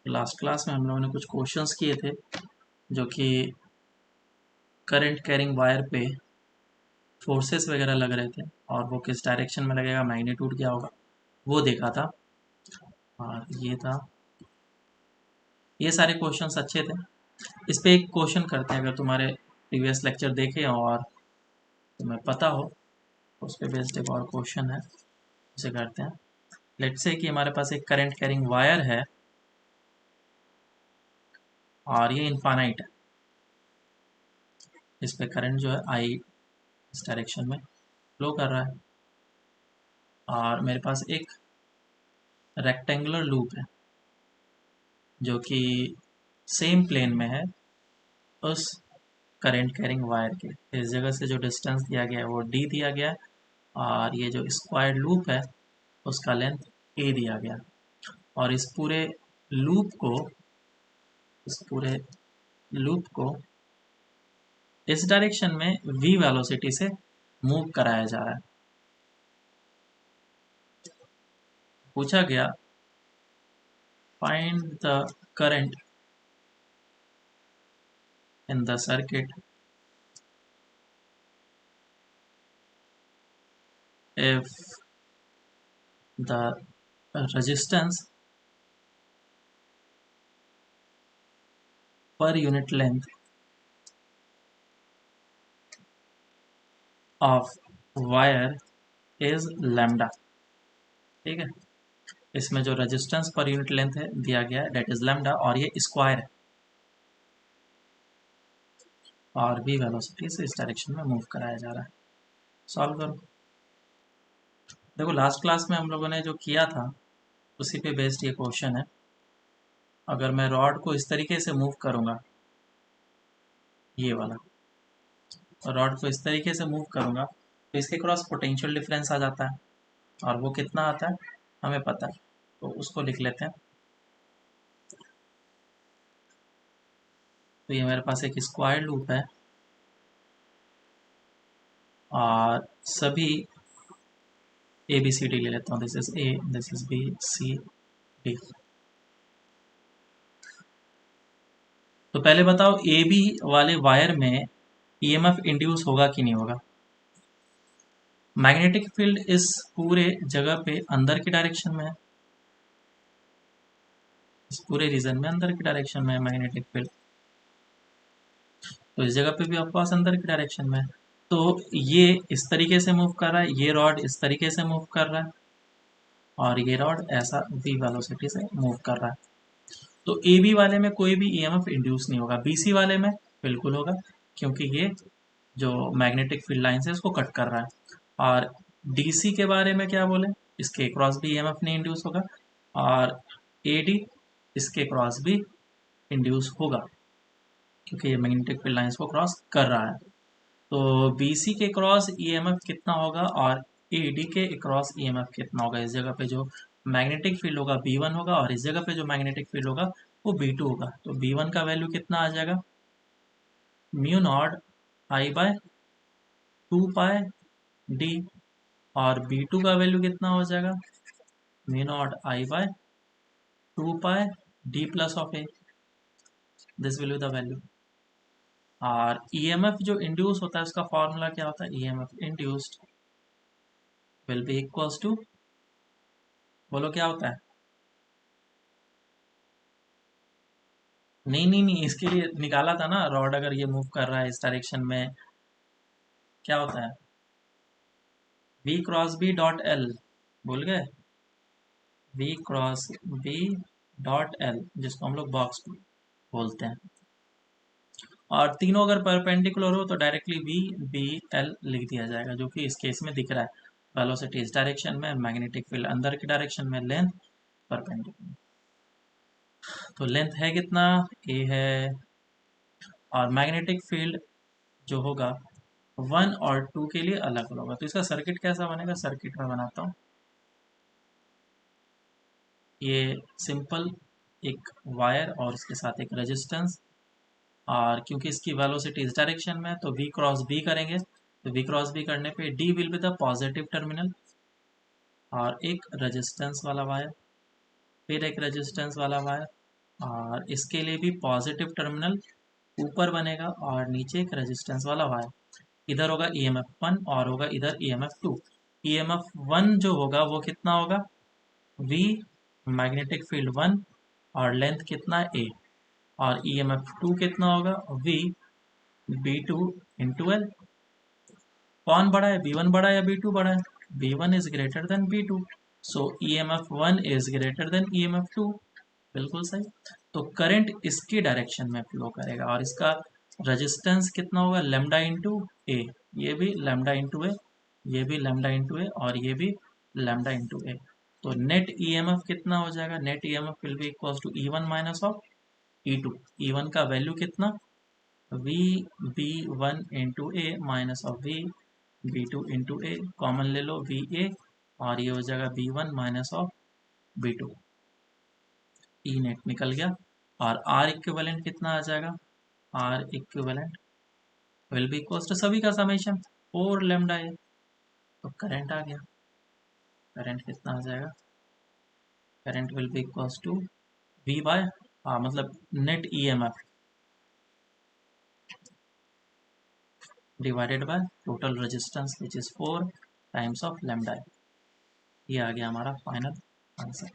Last class में हम लोगों ने कुछ क्वेश्चंस किए थे जो कि करंट कैरिंग वायर पे फोर्सेस वगैरह लग रहे थे और वो किस डायरेक्शन में लगेगा, मैग्नीट्यूड क्या होगा, वो देखा था। और ये था, ये सारे क्वेश्चंस अच्छे थे। इस पे एक क्वेश्चन करते हैं, अगर तुम्हारे प्रीवियस लेक्चर देखे और तुम्हें पता हो तो उस पर बेस्ड एक और क्वेश्चन है, उसे करते हैं। लेट्स से कि हमारे पास एक करंट कैरिंग वायर है और ये इनफाइनाइट है। इस पे करंट जो है आई इस डायरेक्शन में फ्लो कर रहा है और मेरे पास एक रेक्टेंगुलर लूप है जो कि सेम प्लेन में है उस करंट कैरिंग वायर के। इस जगह से जो डिस्टेंस दिया गया है वो d दिया गया है और ये जो स्क्वायर लूप है उसका लेंथ a दिया गया। और इस पूरे लूप को इस डायरेक्शन में v वेलोसिटी से मूव कराया जा रहा है। पूछा गया find the current in the circuit if the resistance per unit length of wire is lambda। ठीक है, इसमें जो रेजिस्टेंस पर यूनिट लेंथ है दिया गया है डेट इज लैम्डा और ये स्क्वायर है और v वेलोसिटी से इस डायरेक्शन में मूव कराया जा रहा है। सॉल्व करो। देखो लास्ट क्लास में हम लोगों ने जो किया था उसी पे बेस्ड ये क्वेश्चन है। अगर मैं रॉड को इस तरीके से मूव करूंगा, ये वाला रॉड को इस तरीके से मूव करूंगा तो इसके क्रॉस पोटेंशियल डिफरेंस आ जाता है और वो कितना आता है हमें पता है, तो उसको लिख लेते हैं। तो ये मेरे पास एक स्क्वायर लूप है और सभी ए बी सी डी ले लेता हूँ। This is A, this is B, C, D. तो पहले बताओ ए बी वाले वायर में ईएमएफ इंड्यूस होगा कि नहीं होगा। मैग्नेटिक फील्ड इस पूरे जगह पे अंदर की डायरेक्शन में है, इस पूरे रीजन में अंदर की डायरेक्शन में है मैग्नेटिक फील्ड, तो इस जगह पे भी आपके पास अंदर की डायरेक्शन में है। तो ये इस तरीके से मूव कर रहा है, ये रॉड इस तरीके से मूव कर रहा है और ये रॉड ऐसा v वेलोसिटी से मूव कर रहा है। तो ए बी वाले में कोई भी ईएमएफ इंड्यूस नहीं होगा, बीसी वाले में बिल्कुल होगा क्योंकि ये जो मैग्नेटिक फील्ड लाइन है इसको कट कर रहा है। और डीसी के बारे में क्या बोले, इसके क्रॉस भी ईएमएफ नहीं इंड्यूस होगा और एडी इसके क्रॉस भी इंड्यूस होगा क्योंकि ये मैग्नेटिक फील्ड लाइंस को क्रॉस कर रहा है। तो BC के क्रॉस ईएमएफ कितना होगा और AD के क्रॉस ईएमएफ कितना होगा। इस जगह पे जो मैग्नेटिक फील्ड होगा B1 होगा और इस जगह पे जो मैग्नेटिक फील्ड होगा वो B2 होगा। तो B1 का वैल्यू कितना आ जाएगा, mu naught I by 2 pi D और B2 का वैल्यू कितना हो जाएगा, mu naught I by 2 pi D plus of A। This will be the value. और ईएमएफ जो इंड्यूस होता है उसका फॉर्मूला क्या होता है, EMF induced will be equals to, बोलो क्या होता है। नहीं, इसके लिए निकाला था ना, रॉड अगर ये मूव कर रहा है इस डायरेक्शन में क्या होता है, v cross B dot L, भूल गए, v cross B dot L जिसको हम लोग बॉक्स बोलते हैं। और तीनों अगर परपेंडिकुलर हो तो डायरेक्टली v b l लिख दिया जाएगा, जो कि इस केस में दिख रहा है। वेलोसिटी इस डायरेक्शन में, मैग्नेटिक फील्ड अंदर की डायरेक्शन में, लेंथ परपेंडिकुलर। तो लेंथ है कितना, a है और मैग्नेटिक फील्ड जो होगा 1 और 2 के लिए अलग अलग होगा। तो इसका सर्किट कैसा बनेगा, सर्किट में बनाता हूँ। ये सिंपल एक वायर और इसके साथ एक रेजिस्टेंस, और क्योंकि इसकी वेलोसिटी इस डायरेक्शन में है तो v क्रॉस b करेंगे। तो v क्रॉस b करने पे d will be the positive terminal और एक रेजिस्टेंस वाला वायर, फिर एक रेजिस्टेंस वाला वायर और इसके लिए भी पॉजिटिव टर्मिनल ऊपर बनेगा और नीचे एक रेजिस्टेंस वाला वायर। इधर होगा EMF 1 और होगा इधर EMF 2। EMF 1 जो होगा वो कितना होगा, V, मैग्नेटिक फील्ड 1 और लेंथ कितना है A। और EMF 2 कितना होगा, V B2 × L। कौन बड़ा है, B1 बड़ा है या B2 बड़ा है, B1 is greater then B2, so EMF 1 is greater then EMF 2। बिल्कुल सही। तो करंट इसकी डायरेक्शन में फ्लो करेगा और इसका रेजिस्टेंस कितना होगा, लेमडा इंटू ए। ये भी लेमडा इंटू ए, ये भी लेमडा इंटू ए और ये भी लेमडा इंटू ए। तो नेट ईएमएफ कितना हो जाएगा, net EMF will be equals to E1 minus of E2। E1 का वैल्यू कितना, V B1 into A minus of V B2 into A, common ले लो VA और ये हो जाएगा B1 minus of B2। E net निकल गया और आर इक्विवेलेंट कितना आ जाएगा, R equivalent will be equals to सभी का समेशन 4 लेमडा ए। तो करंट आ गया, करंट कितना आ जाएगा, current will be equals to V by मतलब net EMF divided by total resistance which is 4 times of lambda A. ये आ गया हमारा फाइनल आंसर।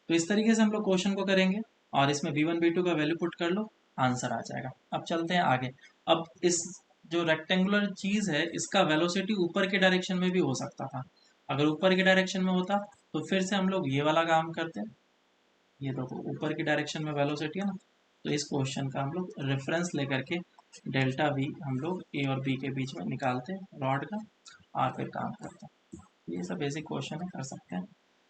तो इस तरीके से हम लोग क्वेश्चन को करेंगे और इसमें V1 V2 का वैल्यू पुट कर लो, आंसर आ जाएगा। अब चलते हैं आगे। अब इस जो रेक्टेंगुलर चीज है इसका वेलोसिटी ऊपर के डायरेक्शन में भी हो सकता था। अगर ऊपर के डायरेक्शन में होता तो फिर से हम लोग ये वाला काम करते हैं। ये देखो ऊपर की डायरेक्शन में वेलोसिटी है ना, तो इस क्वेश्चन का हम लोग रेफरेंस लेकर के डेल्टा V हम लोग ए और बी के बीच में निकालते हैं रॉड का और फिर काम करते हैं। ये सब बेसिक क्वेश्चन है, कर सकते हैं।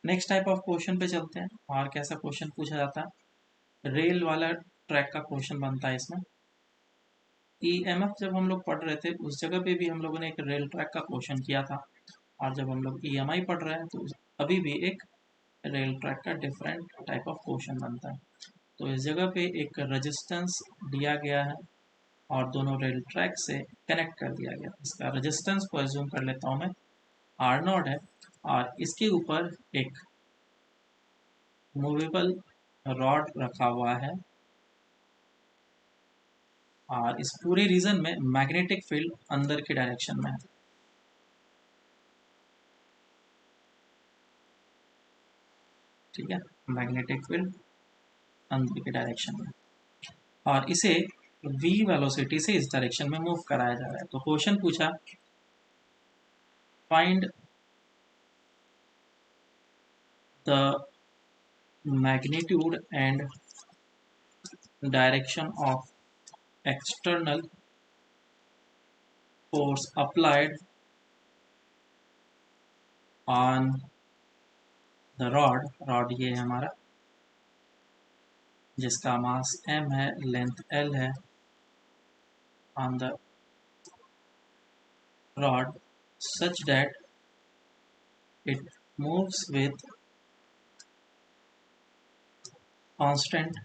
नेक्स्ट टाइप ऑफ क्वेश्चन पे चलते हैं और कैसा क्वेश्चन पूछा जाता है। रेल वाला ट्रैक का क्वेश्चन बनता है इसमें। ईएमएफ जब हम लोग पढ़ रहे थे उस जगह पे भी हम लोगों ने एक रेल ट्रैक का क्वेश्चन किया था और जब हम लोग ईएमआई पढ़ रहे हैं तो अभी भी एक रेल ट्रैक का डिफरेंट टाइप ऑफ क्वेश्चन बनता है। तो इस जगह पे एक रेजिस्टेंस दिया गया है और दोनों रेल ट्रैक से कनेक्ट कर दिया गया। इसका रेजिस्टेंस को एज्यूम कर लेता हूँ मैं R0 है और इसके ऊपर एक मूवेबल रॉड रखा हुआ है और इस पूरे रीजन में मैग्नेटिक फील्ड अंदर की डायरेक्शन में है। ठीक है, मैग्नेटिक फील्ड अंदर की डायरेक्शन में और इसे v वेलोसिटी से इस डायरेक्शन में मूव कराया जा रहा है। तो क्वेश्चन पूछा find the magnitude and direction of external force applied on the rod ये है हमारा जिसका मास m है, लेंथ l है, on the rod such that it moves with constant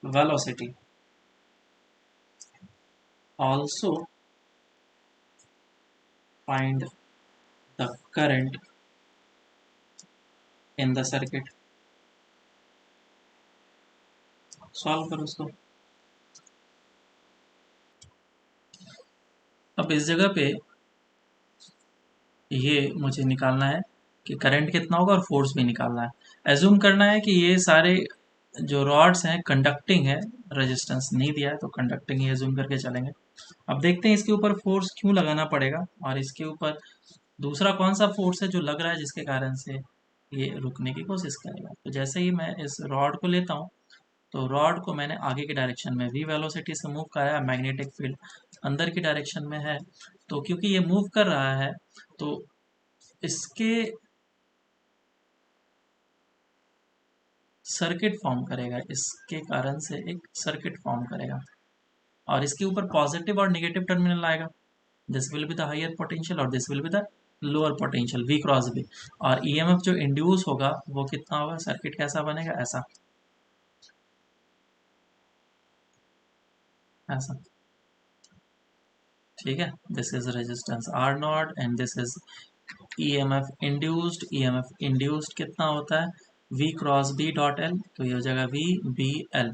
velocity. Also find the current in the circuit. Solve करो उसको। अब इस जगह पे ये मुझे निकालना है कि करंट कितना होगा और फोर्स भी निकालना है। एज्यूम करना है कि ये सारे जो रॉड्स हैं कंडक्टिंग है, रेजिस्टेंस नहीं दिया है तो कंडक्टिंग ही एज्यूम करके चलेंगे। अब देखते हैं इसके ऊपर फोर्स क्यों लगाना पड़ेगा और इसके ऊपर दूसरा कौन सा फोर्स है जो लग रहा है जिसके कारण से ये रुकने की कोशिश करेगा। तो जैसे ही मैं इस रॉड को लेता हूँ तो रॉड को मैंने आगे की डायरेक्शन में v वेलोसिटी से मूव कराया, मैग्नेटिक फील्ड अंदर की डायरेक्शन में है। तो क्योंकि ये मूव कर रहा है तो इसके सर्किट फॉर्म करेगा, इसके कारण से एक सर्किट फॉर्म करेगा और इसके ऊपर पॉजिटिव और नेगेटिव टर्मिनल आएगा। This will be the higher potential और this will be the lower potential V cross V। और EMF जो इंड्यूस होगा वो कितना होगा, सर्किट कैसा बनेगा, ऐसा ऐसा। ठीक है, this is resistance R0 and this is EMF induced. EMF induced कितना होता है, V cross B dot L, तो ये हो जाएगा V B L,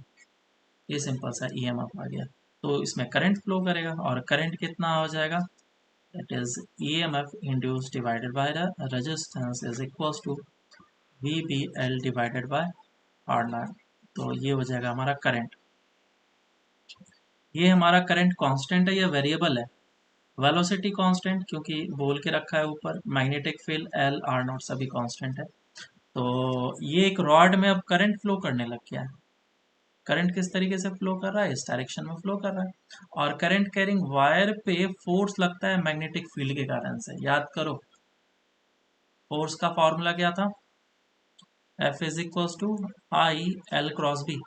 ये सिंपल सा EMF आ गया। तो इसमें करंट फ्लो करेगा और करंट कितना हो जाएगा, that is EMF induce divided by the resistance is equals to VBL divided by R naught. तो ये हो जाएगा हमारा करंट। ये हमारा करंट कांस्टेंट है या वेरिएबल है, वेलोसिटी कांस्टेंट क्योंकि बोल के रखा है ऊपर, magnetic field L R not सभी कांस्टेंट है। तो ये एक रॉड में अब करंट फ्लो करने लग गया है। करंट किस तरीके से फ्लो कर रहा है, इस डायरेक्शन में फ्लो कर रहा है। और करंट कैरिंग वायर पे फोर्स लगता है मैग्नेटिक फील्ड के कारण से। याद करो फोर्स का फॉर्मूला क्या था, F is equals to I L cross B,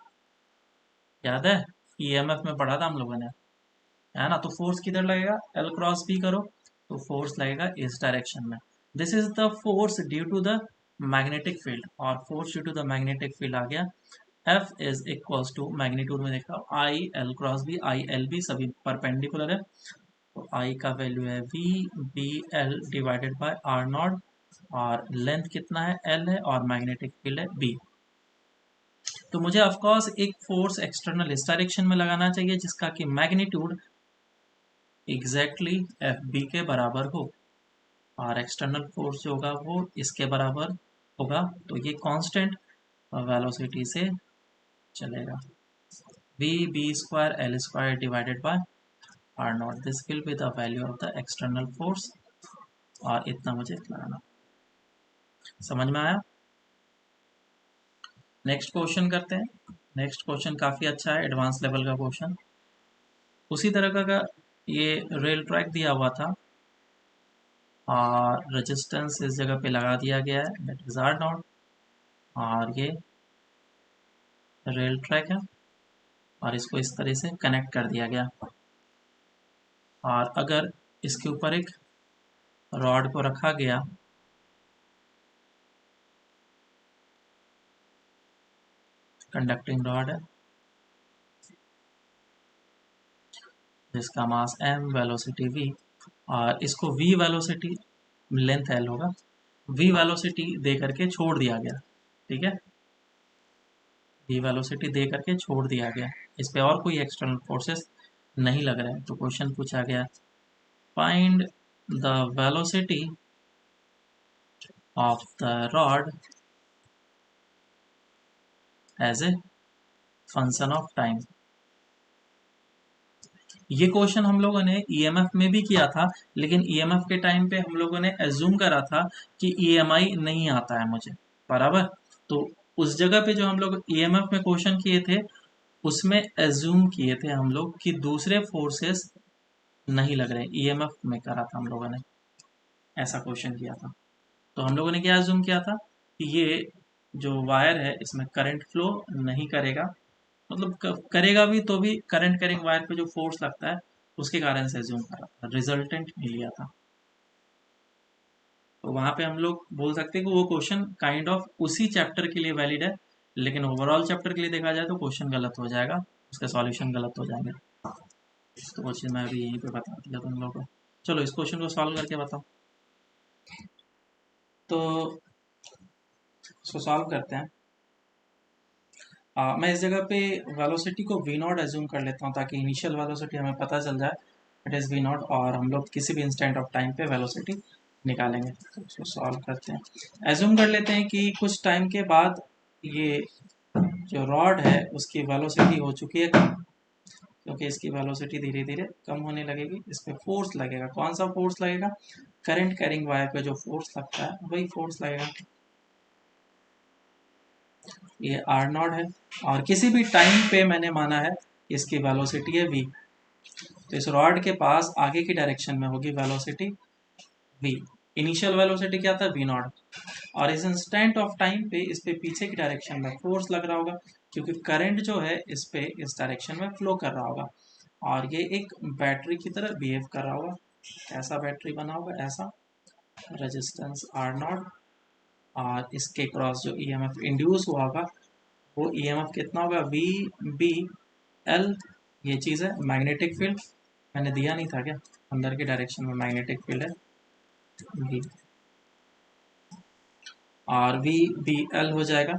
याद है, EMF में पढ़ा था हम लोगों ने, है ना। तो फोर्स किधर लगेगा, L क्रॉस बी करो तो फोर्स लगेगा इस डायरेक्शन में। This is the force due to the magnetic field, और force due to the magnetic field आ गया F is equals to magnitude में देखा I L cross B, I L B सभी परपेंडिकुलर है, तो आई का वैल्यू है V B L divided by R naught, और लेंथ कितना है L है, और मैग्नेटिक फील्ड है B। तो मुझे ऑफकोर्स एक फोर्स एक्सटर्नल इस डायरेक्शन में लगाना चाहिए जिसका कि मैग्नीट्यूड एग्जैक्टली एफ बी के बराबर हो, और एक्सटर्नल फोर्स जो होगा वो इसके बराबर होगा। तो ये कांस्टेंट वेलोसिटी से चलेगा, V B square L square divided by R naught, this will be the value of the external force, और इतना मुझे लगाना। समझ में आया। नेक्स्ट क्वेश्चन करते हैं। नेक्स्ट क्वेश्चन काफ़ी अच्छा है, एडवांस लेवल का क्वेश्चन। उसी तरह का ये रेल ट्रैक दिया हुआ था और रेजिस्टेंस इस जगह पे लगा दिया गया है, दैट इज आर नॉट, और ये रेल ट्रैक है और इसको इस तरह से कनेक्ट कर दिया गया। और अगर इसके ऊपर एक रॉड को रखा गया, कंडक्टिंग रॉड है जिसका मास m, वेलोसिटी v, और इसको v वेलोसिटी, लेंथ l होगा, v वेलोसिटी दे करके छोड़ दिया गया, ठीक है, v वेलोसिटी दे करके छोड़ दिया गया, इस पे और कोई एक्सटर्नल फोर्सेस नहीं लग रहे हैं। तो क्वेश्चन पूछा गया find the velocity of the rod as a function of time. ये क्वेश्चन हम लोगों ने ईएमएफ में भी किया था, लेकिन ईएमएफ के टाइम पे हम लोगों ने एज्यूम करा था कि ईएमआई नहीं आता है मुझे, बराबर। तो उस जगह पे जो हम लोग ईएमएफ में क्वेश्चन किए थे उसमें एज्यूम किए थे हम लोग कि दूसरे फोर्सेस नहीं लग रहे, ईएमएफ में करा था हम लोगों ने, ऐसा क्वेश्चन किया था। तो हम लोगों ने क्या एज्यूम किया था कि ये जो वायर है इसमें करंट फ्लो नहीं करेगा, मतलब करेगा भी तो भी करंट कैरिंग वायर पे जो फोर्स लगता है उसके कारण से एज्यूम करा था, रिजल्टेंट नहीं लिया था। तो वहां पे हम लोग बोल सकते हैं कि वो क्वेश्चन काइंड ऑफ उसी चैप्टर के लिए वैलिड है, लेकिन ओवरऑल चैप्टर के लिए देखा जाए तो क्वेश्चन गलत हो जाएगा, उसके सॉल्यूशन गलत हो जाएंगे। तो वो चीज़ मैं अभी यहीं पे बता दिया तुम लोगों को। चलो इस क्वेश्चन को सॉल्व करके बताओ। तो इसको सॉल्व करते हैं। मैं इस जगह पे वेलोसिटी को वी नॉट एज्यूम कर लेता हूँ ताकि इनिशियल वेलोसिटी हमें पता चल जाए, इट इज़ वी नॉट, और हम लोग किसी भी इंस्टेंट ऑफ टाइम पे वेलोसिटी निकालेंगे। तो इसको सॉल्व करते हैं। एज्यूम कर लेते हैं कि कुछ टाइम के बाद ये जो रॉड है उसकी वेलोसिटी हो चुकी है कम, क्योंकि इसकी वेलोसिटी धीरे धीरे कम होने लगेगी। इस पर फोर्स लगेगा, कौन सा फोर्स लगेगा, करंट कैरिंग वायर पे जो फोर्स लगता है वही फोर्स लगेगा। ये आर नॉट है, और किसी भी टाइम पे मैंने माना है इसकी वेलोसिटी है v। तो इस रॉड के पास आगे की डायरेक्शन में होगी वेलोसिटी v। इनिशियल वेलोसिटी क्या था, v नॉट, और इस इंस्टेंट ऑफ टाइम पे इस पे पीछे की डायरेक्शन में फोर्स लग रहा होगा क्योंकि करंट जो है इस पे इस डायरेक्शन में फ्लो कर रहा होगा, और ये एक बैटरी की तरह बिहेव कर रहा होगा। ऐसा बैटरी बना होगा, ऐसा रेजिस्टेंस आर नॉट, और इसके क्रॉस जो ईएमएफ इंड्यूस हुआ होगा वो ईएमएफ कितना होगा, वी बी एल। ये चीज़ है मैग्नेटिक फील्ड, मैंने दिया नहीं था क्या, अंदर के डायरेक्शन में मैग्नेटिक फील्ड है v। और वी बी एल हो जाएगा।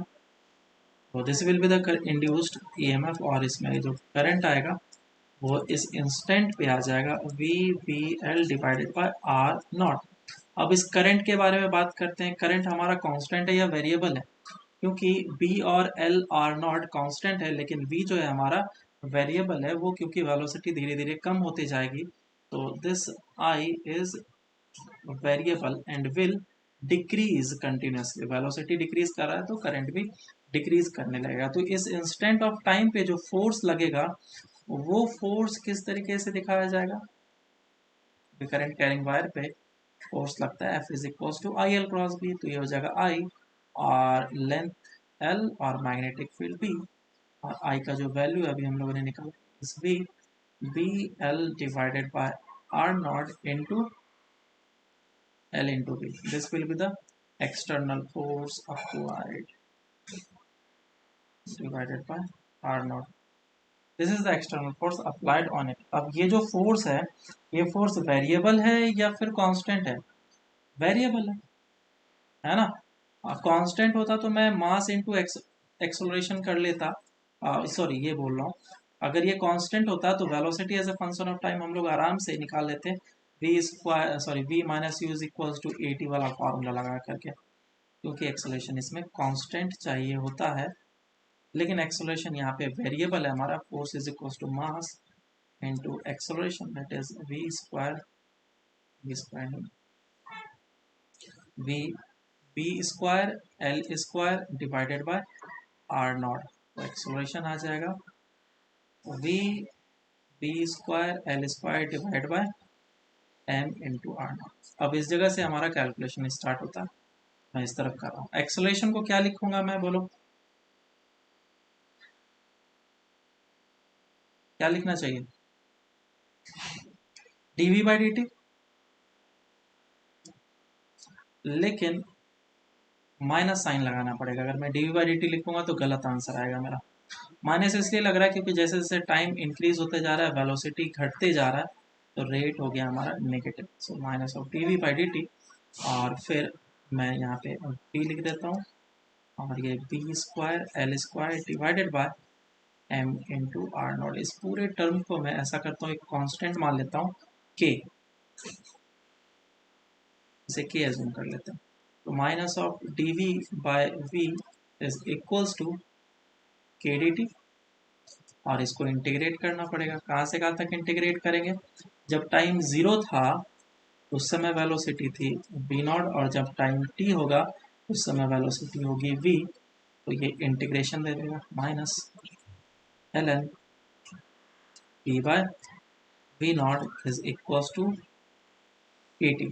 तो this will be the induced EMF, और इसमें जो करंट आएगा वो इस इंस्टेंट पे आ जाएगा V B L divided by R naught. अब इस करंट के बारे में बात करते हैं। करंट हमारा कांस्टेंट है या वेरिएबल है? क्योंकि बी और एल आर नॉट कांस्टेंट है, लेकिन वी जो है हमारा वेरिएबल है, वो क्योंकि वेलोसिटी धीरे धीरे कम होती जाएगी, तो this I is variable and will decrease continuously. Velocity decrease कर रहा है तो करंट भी डिक्रीज करने लगेगा। तो इस इंस्टेंट ऑफ टाइम पे जो फोर्स लगेगा वो फोर्स किस तरीके से दिखाया जाएगा? करंट कैरिंग वायर पे फोर्स लगता है F is equal to I L cross B, तो ये हो जाएगा आई, और लेंथ एल, और मैग्नेटिक फील्ड बी, और आई का जो वैल्यू अभी हम लोगों ने निकाला इस B, B L divided by R naught into L into B. This will be the external force applied divided by R naught. This is the external force applied on it. अब ये जो force ये force variable है या फिर constant है? Variable है ना। कांस्टेंट होता तो मैं मास इंटू एक्सलरेशन कर लेता, सॉरी ये बोल रहा हूँ, अगर ये कांस्टेंट होता तो velocity as a function of time हम लोग आराम से निकाल लेते, V square sorry V minus U is equal to A T वाला फार्मूला लगा करके, क्योंकि एक्सलेशन इसमें कांस्टेंट चाहिए होता है, लेकिन एक्सलेशन यहाँ पे वेरिएबल है हमारा। Force is equal to mass into acceleration, that is V square V B square L square divided by R naught. तो एक्सलेशन आ जाएगा V B square L square divide by M into R naught. अब इस जगह से हमारा calculation start होता है। मैं इस तरफ कर रहा हूँ। एक्सलेशन को क्या लिखूंगा मैं, बोलो क्या लिखना चाहिए? डीवी बाई डी टी, लेकिन माइनस साइन लगाना पड़ेगा। अगर मैं डीवी बाई डी टी लिखूंगा तो गलत आंसर आएगा मेरा। माइनस इसलिए लग रहा है क्योंकि जैसे जैसे टाइम इंक्रीज होते जा रहा है वेलोसिटी घटते जा रहा है, तो रेट हो गया हमारा negative. So minus of D V by D T, और फिर मैं यहाँ पे टी लिख देता हूँ, और ये B square L square divided by M into R naught. इस पूरे टर्म को मैं ऐसा करता हूँ, एक कांस्टेंट मान लेता हूँ के, इसे के एज्यूम कर लेते हैं। तो minus of D V by V is equals to K D T, और इसको इंटीग्रेट करना पड़ेगा। कहाँ से कहाँ तक इंटीग्रेट करेंगे? जब टाइम जीरो था उस समय वेलोसिटी थी v नॉट, और जब टाइम t होगा उस समय वेलोसिटी होगी v। तो ये इंटीग्रेशन दे देगा minus L N P by V naught is equal to K T,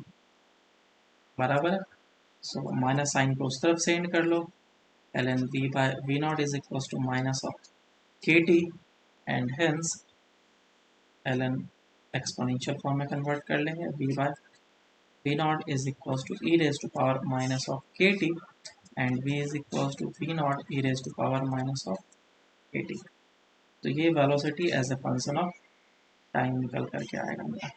बराबर है। सो माइनस साइन को उस तरफ से एंड कर लो, L N V by V naught is equal to minus of K T, and hence L N exponential form में convert कर लेंगे, V by v naught is equals to e raised to power minus of kt, and v is equals to v naught e raised to power minus of kt। तो ये velocity as a function of time निकल करके आएगा मेरा।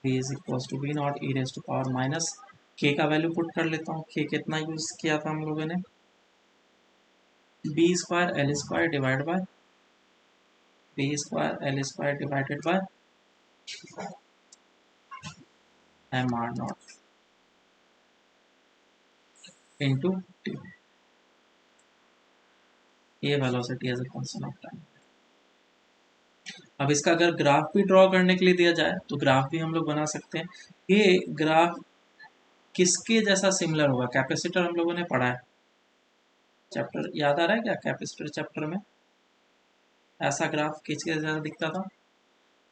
v is equals to v naught e raised to power minus k का value put कर लेता हूँ। k कितना यूज किया था हम लोगों ने? B square L square divide by B square L square divided by M R naught into T. ये velocity as a function of time. अब इसका अगर ग्राफ भी ड्रॉ करने के लिए दिया जाए तो ग्राफ भी हम लोग बना सकते हैं। ये ग्राफ किसके जैसा सिमिलर होगा? कैपेसिटर हम लोगों ने पढ़ा है, चैप्टर याद आ रहा है क्या? कैपेसिटर चैप्टर में ऐसा ग्राफ किसके जैसा दिखता था?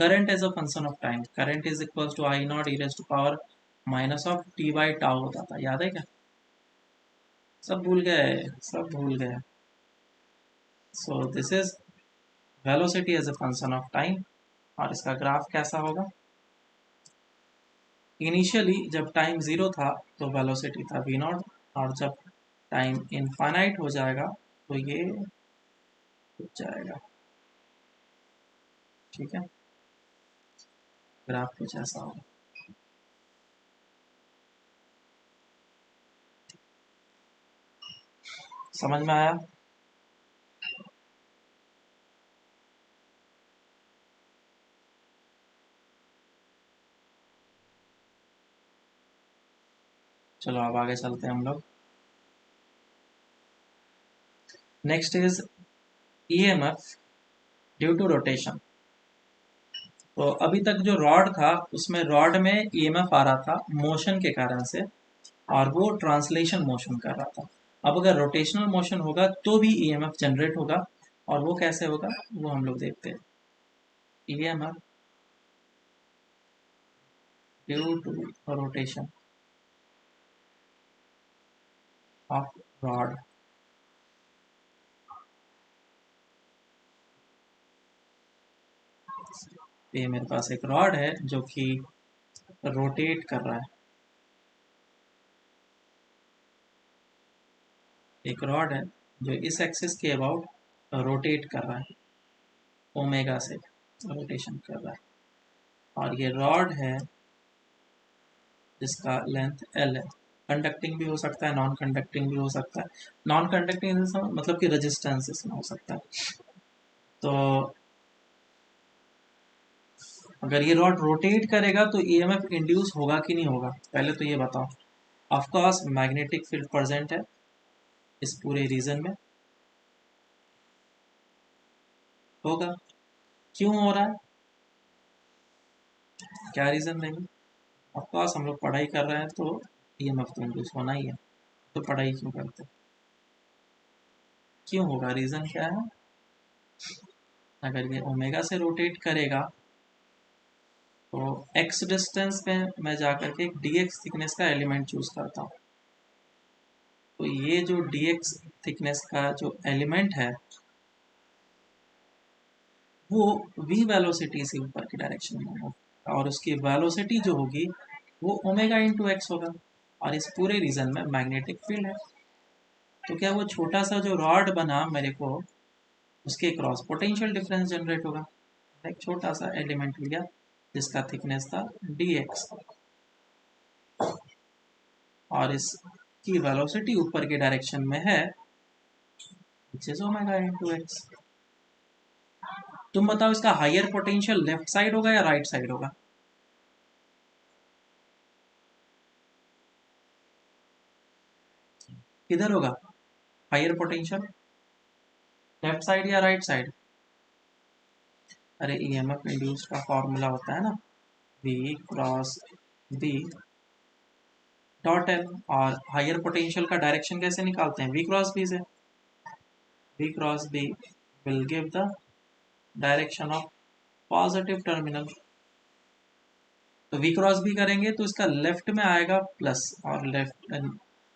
Current as a function of time, current is equal to I naught E raise to power minus of T by tau होता था, याद है क्या? सब भूल गए, सब भूल गए। So this is velocity as a function of time, और इसका ग्राफ कैसा होगा? इनिशियली जब टाइम जीरो था तो वेलोसिटी था वी नॉट, और जब टाइम इनफाइनाइट हो जाएगा तो ये रुक जाएगा। ठीक है, ग्राफ कुछ ऐसा होगा। समझ में आया? चलो अब आगे चलते हैं हम लोग। Next is EMF due to rotation. तो अभी तक जो रॉड था उसमें रॉड में ईएमएफ आ रहा था मोशन के कारण से, और वो ट्रांसलेशन मोशन कर रहा था। अब अगर रोटेशनल मोशन होगा तो भी ईएमएफ जनरेट होगा, और वो कैसे होगा वो हम लोग देखते हैं। EMF due to rotation of rod. ये मेरे पास एक रॉड है जो कि रोटेट कर रहा है, एक रॉड है जो इस एक्सिस के अबाउट रोटेट कर रहा है, ओमेगा से रोटेशन कर रहा है। और ये रॉड है जिसका लेंथ एल है। कंडक्टिंग भी हो सकता है, नॉन कंडक्टिंग भी हो सकता है। नॉन कंडक्टिंग मतलब कि रेजिस्टेंस इसमें हो सकता है। तो अगर ये रॉड रोटेट करेगा तो ईएमएफ इंड्यूस होगा कि नहीं होगा, पहले तो ये बताओ। Of course magnetic field present है इस पूरे रीजन में, होगा। क्यों हो रहा है, क्या रीजन देंगे? ऑफ कोर्स हम लोग पढ़ाई कर रहे हैं तो ईएमएफ तो इंड्यूस होना ही है, तो पढ़ाई क्यों करते हैं? क्यों होगा, रीजन क्या है? अगर ये ओमेगा से रोटेट करेगा तो x डिस्टेंस पे मैं जाकर के एक dx थिकनेस का एलिमेंट चूज करता हूँ। तो ये जो dx थिकनेस का जो एलिमेंट है वो v वेलोसिटी से ऊपर की डायरेक्शन में होगा, और उसकी वेलोसिटी जो होगी वो ओमेगा इंटू एक्स होगा। और इस पूरे रीजन में मैग्नेटिक फील्ड है। तो क्या वो छोटा सा जो रॉड बना मेरे को, उसके क्रॉस पोटेंशियल डिफरेंस जनरेट होगा। एक छोटा सा एलिमेंट लिया जिसका थिकनेस था dx, और इसकी वेलोसिटी ऊपर के डायरेक्शन में है which is omega into x. तुम बताओ इसका हायर पोटेंशियल लेफ्ट साइड होगा या राइट साइड होगा? किधर होगा हायर पोटेंशियल, लेफ्ट साइड या राइट साइड? अरे ईएमएफ इंड्यूस का फॉर्मूला होता है ना V cross B dot L. और हायर पोटेंशियल का डायरेक्शन कैसे निकालते हैं? V क्रॉस B से। V cross B will give the direction of positive terminal. तो V क्रॉस B करेंगे तो इसका लेफ्ट में आएगा प्लस, और लेफ्ट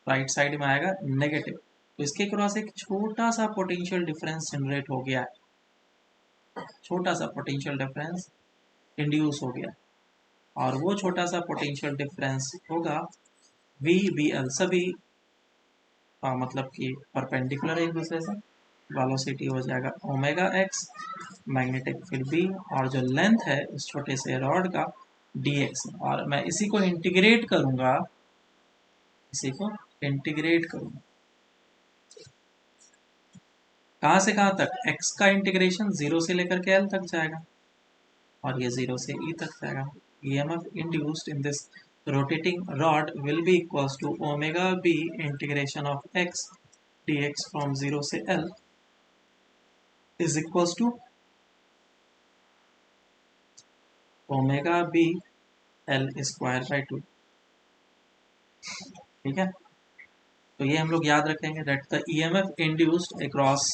राइट साइड में आएगा नेगेटिव। तो इसके क्रॉस एक छोटा सा पोटेंशियल डिफरेंस जनरेट हो गया है, छोटा सा पोटेंशियल डिफरेंस इंड्यूस हो गया, और वो छोटा सा पोटेंशियल डिफरेंस होगा वी बी एल, सभी मतलब कि परपेंडिकुलर एक दूसरे से। वेलोसिटी हो जाएगा omega X, magnetic field B, और जो लेंथ है इस छोटे से रॉड का डी एक्स। और मैं इसी को इंटीग्रेट करूंगा, इसी को इंटीग्रेट करूंगा कहाँ से कहाँ तक? x का इंटीग्रेशन 0 से लेकर के l तक जाएगा, और ये 0 से e तक जाएगा। EMF induced in this rotating rod will be equals to omega b integration of x dx from 0 से l is equals to omega b l square by 2। ठीक है, तो ये हम लोग याद रखेंगे that the EMF induced across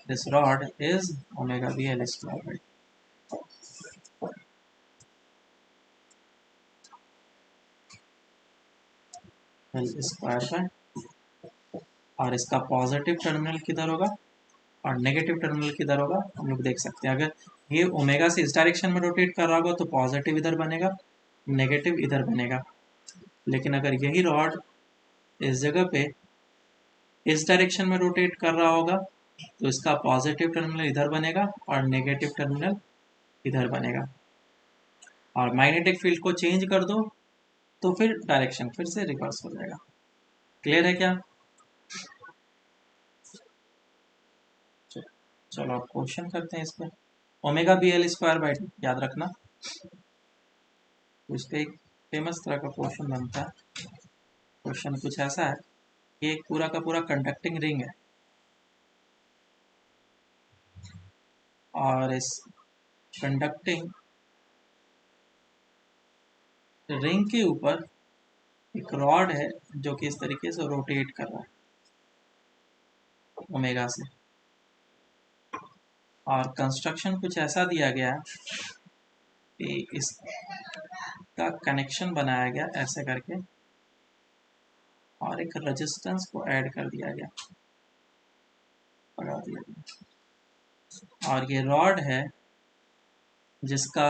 this rod is omega b l square by 2। L square by, और इसका पॉजिटिव टर्मिनल किधर होगा और नेगेटिव टर्मिनल किधर होगा हम लोग देख सकते हैं। अगर ये ओमेगा से इस डायरेक्शन में रोटेट कर रहा होगा तो पॉजिटिव इधर बनेगा, नेगेटिव इधर बनेगा। लेकिन अगर यही रॉड इस जगह पे इस डायरेक्शन में रोटेट कर रहा होगा तो इसका पॉजिटिव टर्मिनल इधर बनेगा और नेगेटिव टर्मिनल इधर बनेगा। और मैग्नेटिक फील्ड को चेंज कर दो तो फिर डायरेक्शन फिर से रिवर्स हो जाएगा। क्लियर है क्या? चलो अब क्वेश्चन करते हैं इस पे। Omega B L square by two याद रखना। तो इस पे एक फेमस तरह का क्वेश्चन बनता है। क्वेश्चन कुछ ऐसा है कि एक पूरा का पूरा कंडक्टिंग रिंग है और इस कंडक्टिंग रिंग के ऊपर एक रॉड है जो कि इस तरीके से रोटेट कर रहा है ओमेगा से, और कंस्ट्रक्शन कुछ ऐसा दिया गया है कि इसका कनेक्शन बनाया गया ऐसे करके और एक रेजिस्टेंस को ऐड कर दिया गया, लगा दिया गया। और ये रॉड है जिसका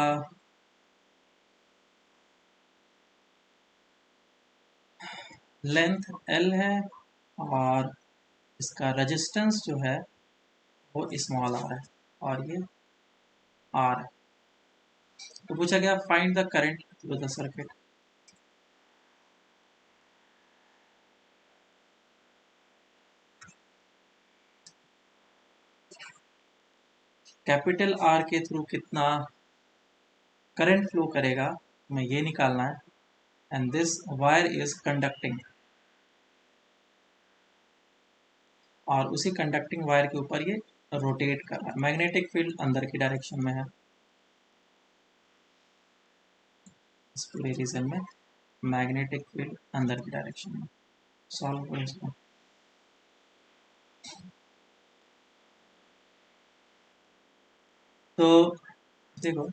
लेंथ L है और इसका रेजिस्टेंस जो है वो स्मॉल r है और ये R है। तो पूछा गया find the current through the circuit. Capital R के थ्रू कितना करंट फ्लो करेगा हमें ये निकालना है। And this wire is conducting, और उसी कंडक्टिंग वायर के ऊपर ये रोटेट कर रहा है। मैग्नेटिक फील्ड अंदर की डायरेक्शन में है। इस पूरे रीजन में मैग्नेटिक फील्ड अंदर की डायरेक्शन में। सॉल्व करो इसको। तो देखो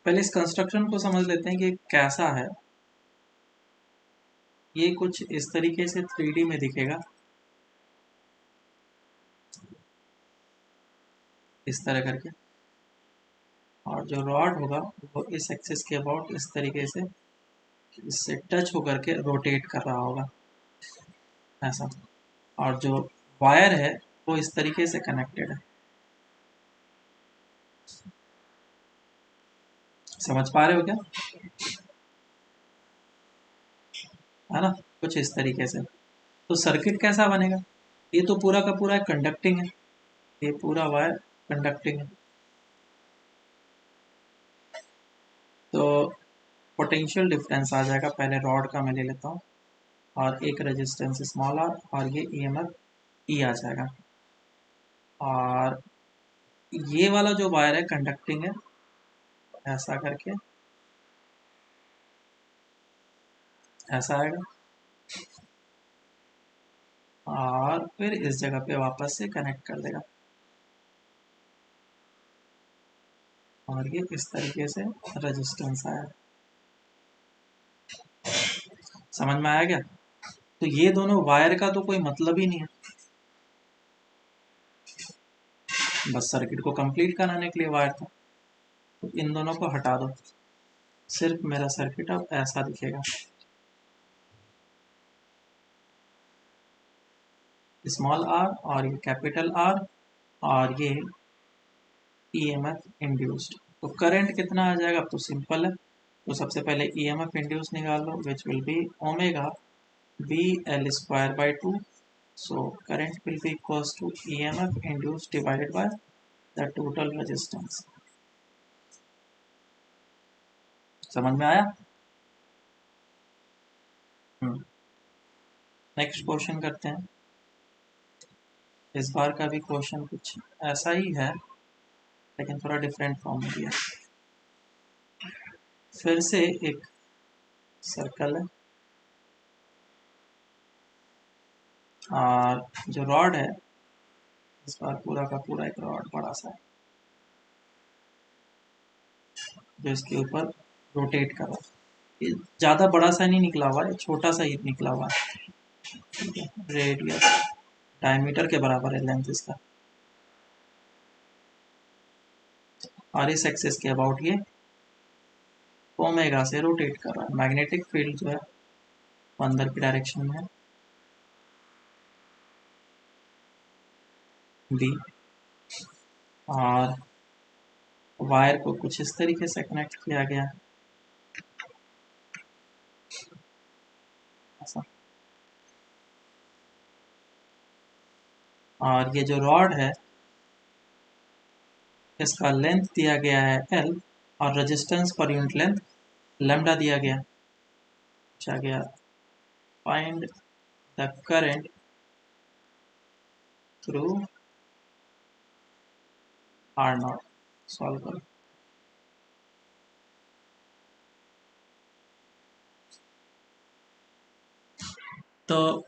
पहले इस कंस्ट्रक्शन को समझ लेते हैं कि कैसा है। ये कुछ इस तरीके से 3D में दिखेगा, इस तरह करके, और जो रॉड होगा वो इस एक्सिस के अबाउट इस तरीके से इससे टच होकर के रोटेट कर रहा होगा ऐसा। और जो वायर है वो इस तरीके से कनेक्टेड है। समझ पा रहे हो क्या? है ना, कुछ इस तरीके से। तो सर्किट कैसा बनेगा? ये तो पूरा का पूरा कंडक्टिंग है, ये पूरा वायर कंडक्टिंग है। तो पोटेंशियल डिफरेंस आ जाएगा। पहले रॉड का मैं ले लेता हूँ और एक रेजिस्टेंस स्मॉल आर और ये ईएमएफ ई आ जाएगा। और ये वाला जो वायर है कंडक्टिंग है ऐसा करके, ऐसा आएगा और फिर इस जगह पे वापस से कनेक्ट कर देगा और ये इस तरीके से रेजिस्टेंस आया। समझ में आया क्या? तो ये दोनों वायर का तो कोई मतलब ही नहीं है, बस सर्किट को कंप्लीट कराने के लिए वायर था। तो इन दोनों को हटा दो, सिर्फ मेरा सर्किट अब ऐसा दिखेगा। स्मॉल आर और ये कैपिटल आर और ये ईएमएफ इंड्यूस्ड। तो करंट कितना आ जाएगा? अब तो सिंपल है। तो सबसे पहले ईएमएफ इंड्यूस निकाल लो, which will be omega B L square by two. So current will be equals to EMF induce divided by the total resistance. समझ में आया? नेक्स्ट क्वेश्चन करते हैं। इस बार का भी क्वेश्चन कुछ ऐसा ही है लेकिन थोड़ा डिफरेंट फॉर्म में दिया। फिर से एक सर्कल है और जो रॉड है इस बार पूरा का पूरा एक रॉड बड़ा सा है जो इसके ऊपर रोटेट कर रहा है। ये ज़्यादा बड़ा सा नहीं निकला हुआ है, छोटा सा ही निकला हुआ है। ठीक है, रेडियस डायमीटर के बराबर है लेंथ इसका, और इस एक्सिस के अबाउट ये ओमेगा से रोटेट कर रहा है। मैग्नेटिक फील्ड जो है वो अंदर की डायरेक्शन में है बी, और वायर को कुछ इस तरीके से कनेक्ट किया गया है ऐसा। और ये जो रॉड है इसका लेंथ दिया गया है L और resistance per unit length lambda दिया गया। अच्छा गया find the current through R naught, solve करो। तो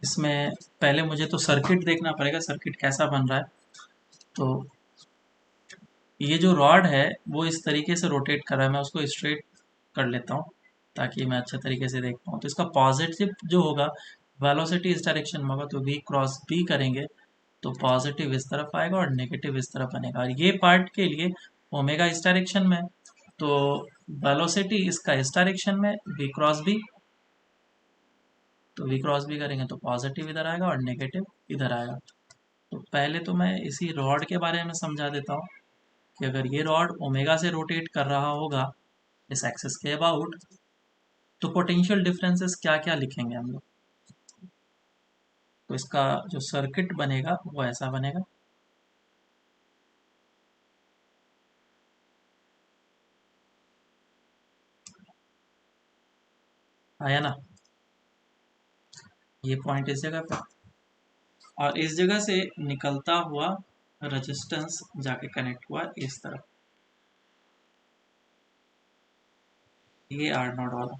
इसमें पहले मुझे तो सर्किट देखना पड़ेगा, सर्किट कैसा बन रहा है। तो ये जो रॉड है वो इस तरीके से रोटेट कर रहा है, मैं उसको स्ट्रेट कर लेता हूँ ताकि मैं अच्छे तरीके से देख पाऊँ। तो इसका पॉजिटिव जो होगा वेलोसिटी इस डायरेक्शन में होगा, तो v क्रॉस b करेंगे तो पॉजिटिव इस तरफ आएगा और नेगेटिव इस तरफ बनेगा। और ये पार्ट के लिए ओमेगा इस डायरेक्शन में, तो वेलोसिटी इसका इस डायरेक्शन में v क्रॉस b, तो v क्रॉस b करेंगे तो पॉजिटिव इधर आएगा और नेगेटिव इधर आएगा। तो पहले तो मैं इसी रॉड के बारे में समझा देता हूँ कि अगर ये रॉड ओमेगा से रोटेट कर रहा होगा इस एक्सिस के अबाउट, तो पोटेंशियल डिफरेंसेस क्या क्या लिखेंगे हम लोग। तो इसका जो सर्किट बनेगा वो ऐसा बनेगा। आया ना, ये पॉइंट इस जगह पे और इस जगह से निकलता हुआ रेजिस्टेंस जाके कनेक्ट हुआ इस तरफ, ये आर नॉट वाला।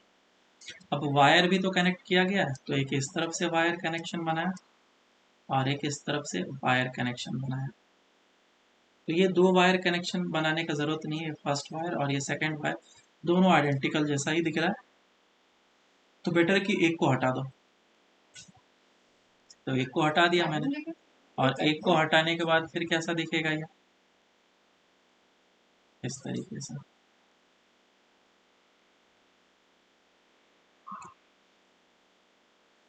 अब वायर भी तो कनेक्ट किया गया है, तो एक इस तरफ से वायर कनेक्शन बनाया और एक इस तरफ से वायर कनेक्शन बनाया। तो ये दो वायर कनेक्शन बनाने का ज़रूरत नहीं है, फर्स्ट वायर और ये सेकंड वायर दोनों आइडेंटिकल जैसा ही दिख रहा है, तो बेटर कि एक को हटा दो। तो एक को हटा दिया मैंने और एक को हटाने के बाद फिर कैसा दिखेगा ये, इस तरीके से।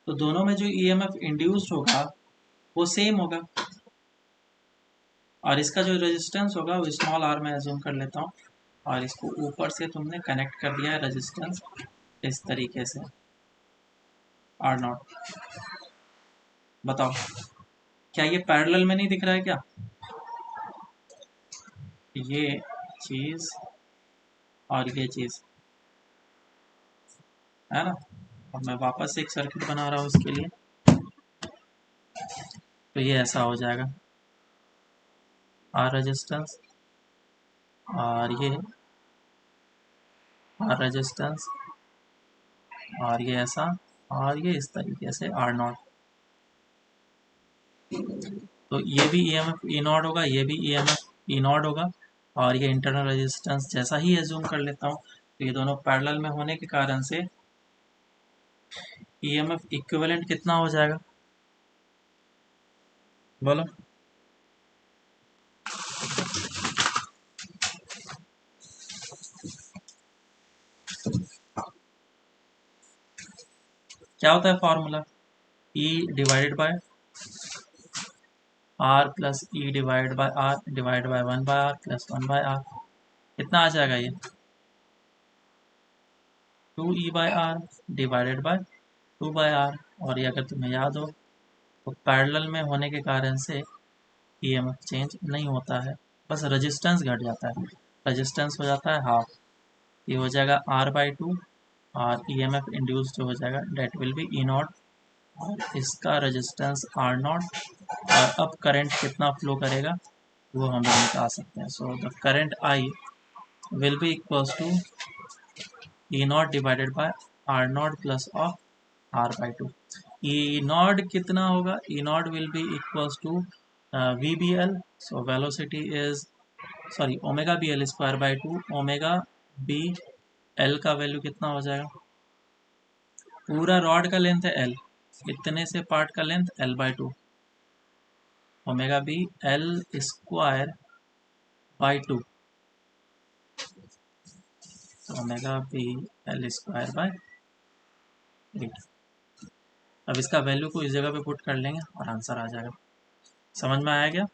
तो दोनों में जो ईएमएफ इंड्यूस्ड होगा वो सेम होगा और इसका जो रेजिस्टेंस होगा वो स्मॉल आर में एज्यूम कर लेता हूँ और इसको ऊपर से तुमने कनेक्ट कर दिया है रेजिस्टेंस इस तरीके से आर नॉट। बताओ क्या ये पैरेलल में नहीं दिख रहा है क्या, ये चीज और ये चीज है ना। अब मैं वापस एक सर्किट बना रहा हूँ इसके लिए, तो ये ऐसा हो जाएगा आर रेजिस्टेंस और ये आर रेजिस्टेंस और ये ऐसा और ये इस तरीके से आर नॉट। तो ये भी ईएमएफ ई नॉट होगा, ये भी ईएमएफ ई नॉट होगा और ये इंटरनल रेजिस्टेंस जैसा ही एज्यूम कर लेता हूँ। तो ये दोनों पैरेलल में होने के कारण से ईएमएफ इक्विवेलेंट कितना हो जाएगा बोलो। क्या होता है formula, E divided by R plus E divide by R divide by 1/r plus 1/r। कितना आ जाएगा ये 2e/r डिवाइडेड बाय 2/r। और ये अगर तुम्हें याद हो तो पैरेलल में होने के कारण से ईएमएफ चेंज नहीं होता है, बस रेजिस्टेंस घट जाता है, रेजिस्टेंस हो जाता है हाफ। ये हो जाएगा r/2 और ईएमएफ इंड्यूस जो हो जाएगा that will be E naught और इसका रेजिस्टेंस आर नॉट। और अब करंट कितना फ्लो करेगा वो हम लोग निकाल सकते हैं। So the current I will be equals to E naught divided by R naught plus of r/2। E naught कितना होगा, E naught will be equals to V B L. So velocity is sorry omega B L square by two, omega B L का value कितना हो जाएगा, पूरा rod का length है L, इतने से पार्ट का length l/2, omega B L square by two, omega B L square by 8। अब इसका वैल्यू को इस जगह पे पुट कर लेंगे और आंसर आ जाएगा। समझ में आया क्या।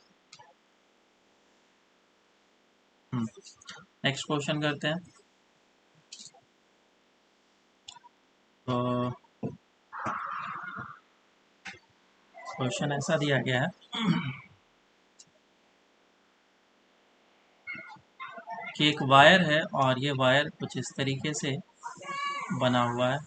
नेक्स्ट क्वेश्चन करते हैं। तो क्वेश्चन ऐसा दिया गया है कि एक वायर है और ये वायर कुछ इस तरीके से बना हुआ है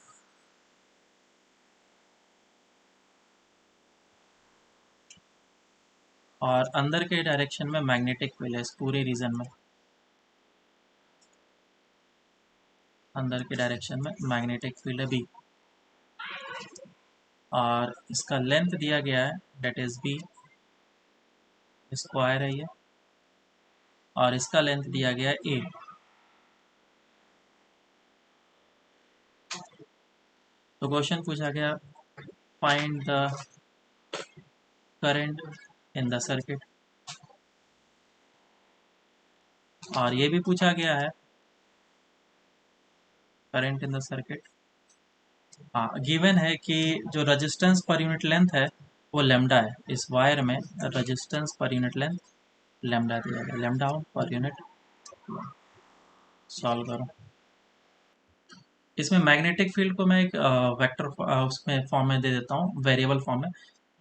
और अंदर के डायरेक्शन में मैग्नेटिक फील्ड है इस पूरे रीजन में, अंदर के डायरेक्शन में मैग्नेटिक फील्ड है बी और इसका लेंथ दिया गया है डेट इज बी, स्क्वायर है ये, और इसका लेंथ दिया गया है ए। तो क्वेश्चन पूछा गया find the current in the circuit, और ये भी पूछा गया है करंट इन द सर्किट। हाँ, गिवन है कि जो रेजिस्टेंस पर यूनिट लेंथ है वो लेमडा है, इस वायर में resistance per unit length lambda दिया गया, लेमडा पर यूनिट। सॉल्व करो। इसमें मैग्नेटिक फील्ड को मैं एक वेक्टर उसमें फॉर्म में दे देता हूँ, वेरिएबल फॉर्म में,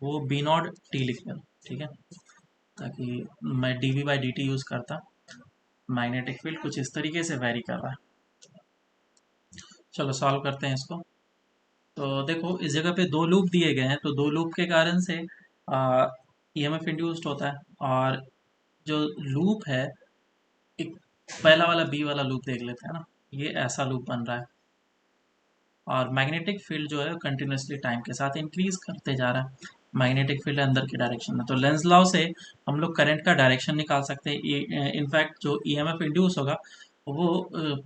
वो बी नॉट टी लिख लें, ठीक है, ताकि मैं D V by D T use करता। मैग्नेटिक फील्ड कुछ इस तरीके से वेरी कर रहा है। चलो सॉल्व करते हैं इसको। तो देखो इस जगह पे दो लूप दिए गए हैं, तो दो लूप के कारण से ईएमएफ इंड्यूस्ड होता है, और जो लूप है, एक पहला वाला बी वाला लूप देख लेते हैं ना, ये ऐसा लूप बन रहा है और मैग्नेटिक फील्ड जो है कंटिन्यूसली टाइम के साथ इंक्रीज करते जा रहा है, मैग्नेटिक फील्ड अंदर की डायरेक्शन में। तो लेंस लॉ से हम लोग करंट का डायरेक्शन निकाल सकते हैं। इनफैक्ट जो ईएमएफ इंड्यूस होगा वो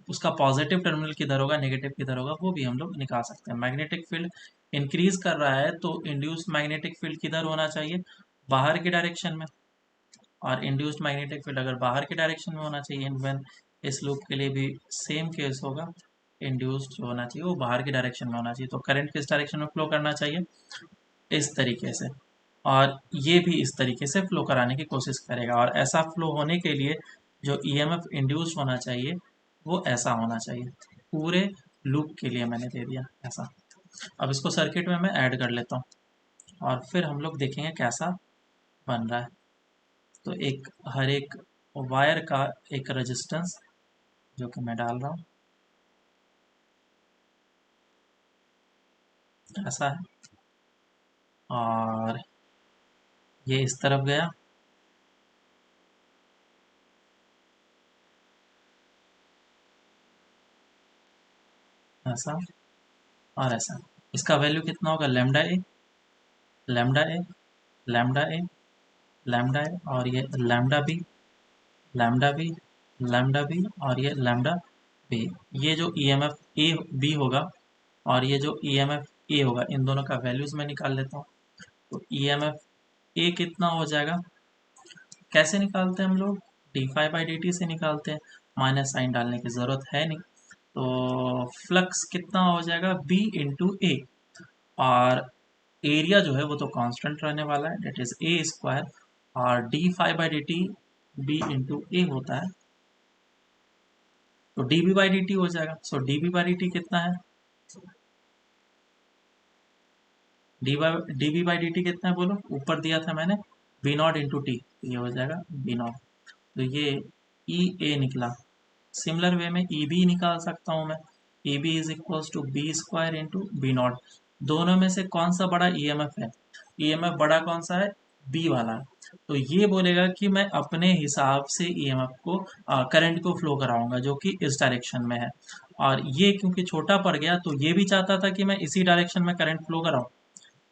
उसका पॉजिटिव टर्मिनल किधर होगा, नेगेटिव किधर होगा, वो भी हम लोग निकाल सकते हैं। मैग्नेटिक फील्ड इंक्रीज कर रहा है तो इंड्यूस मैग्नेटिक फील्ड किधर होना चाहिए, बाहर की डायरेक्शन में, और इंड्यूस्ड मैग्नेटिक फील्ड अगर बाहर की डायरेक्शन में होना चाहिए, इवन इस लूप के लिए भी सेम केस होगा, इंड्यूस्ड जो होना चाहिए वो बाहर की डायरेक्शन में होना चाहिए। तो करंट किस डायरेक्शन में फ्लो करना चाहिए, इस तरीके से, और ये भी इस तरीके से फ्लो कराने की कोशिश करेगा, और ऐसा फ्लो होने के लिए जो ईएमएफ इंड्यूस्ड होना चाहिए वो ऐसा होना चाहिए। पूरे लूप के लिए मैंने दे दिया ऐसा। अब इसको सर्किट में मैं ऐड कर लेता हूँ और फिर हम लोग देखेंगे कैसा बन रहा है। तो एक हर एक वायर का एक रेजिस्टेंस जो कि मैं डाल रहा हूँ ऐसा है, और ये इस तरफ गया, ऐसा और ऐसा। इसका वैल्यू कितना होगा, lambda A, lambda A, lambda A, lambda A, और ये lambda B, lambda B, lambda B, और ये लैम्डा बी। ये जो ईएमएफ ए बी होगा और ये जो ईएमएफ ए होगा, इन दोनों का वैल्यूज मैं निकाल लेता हूँ। तो ईएमएफ ए कितना हो जाएगा, कैसे निकालते हैं हम लोग, D phi by D T से निकालते हैं, माइनस साइन डालने की ज़रूरत है नहीं। तो फ्लक्स कितना हो जाएगा, बी इंटू ए, और एरिया जो है वो तो कांस्टेंट रहने वाला है, डेट इज ए स्क्वायर, और D phi by D T B into A होता है, तो D B by D T हो जाएगा। सो D B by D T कितना है, D B by D T कितना है बोलो, ऊपर दिया था मैंने बी नॉट इंटू टी, ये हो जाएगा बी नॉट। तो ये ई ए निकला। सिमिलर वे में ई बी निकाल सकता हूँ मैं, E B is equals to B square into B naught. दोनों में से कौन सा बड़ा ईएमएफ है, ईएमएफ बड़ा कौन सा है, बी वाला। तो ये बोलेगा कि मैं अपने हिसाब से ईएमएफ को, करंट को फ्लो कराऊंगा जो कि इस डायरेक्शन में है, और ये क्योंकि छोटा पड़ गया तो ये भी चाहता था कि मैं इसी डायरेक्शन में करंट फ्लो कराऊं,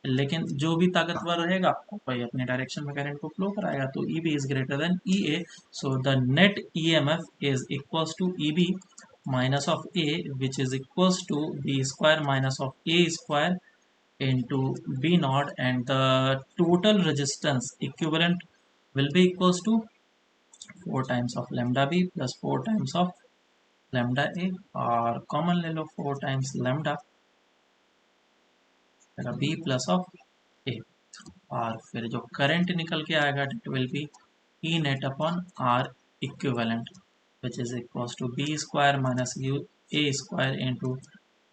लेकिन जो भी ताकतवर रहेगा वही अपने डायरेक्शन में करंट को फ्लो कराएगा। तो E B is greater than E A, so the net E M F is equals to E B minus of A, which is equals to B square minus of A square into B naught, and the total resistance equivalent will be equals to 4 times of lambda B plus 4 times of lambda A, और common ले लो 4 times lambda B plus of A, और फिर जो current निकल के आएगा it will be E net upon R equivalent, which is equals to B square minus U A square into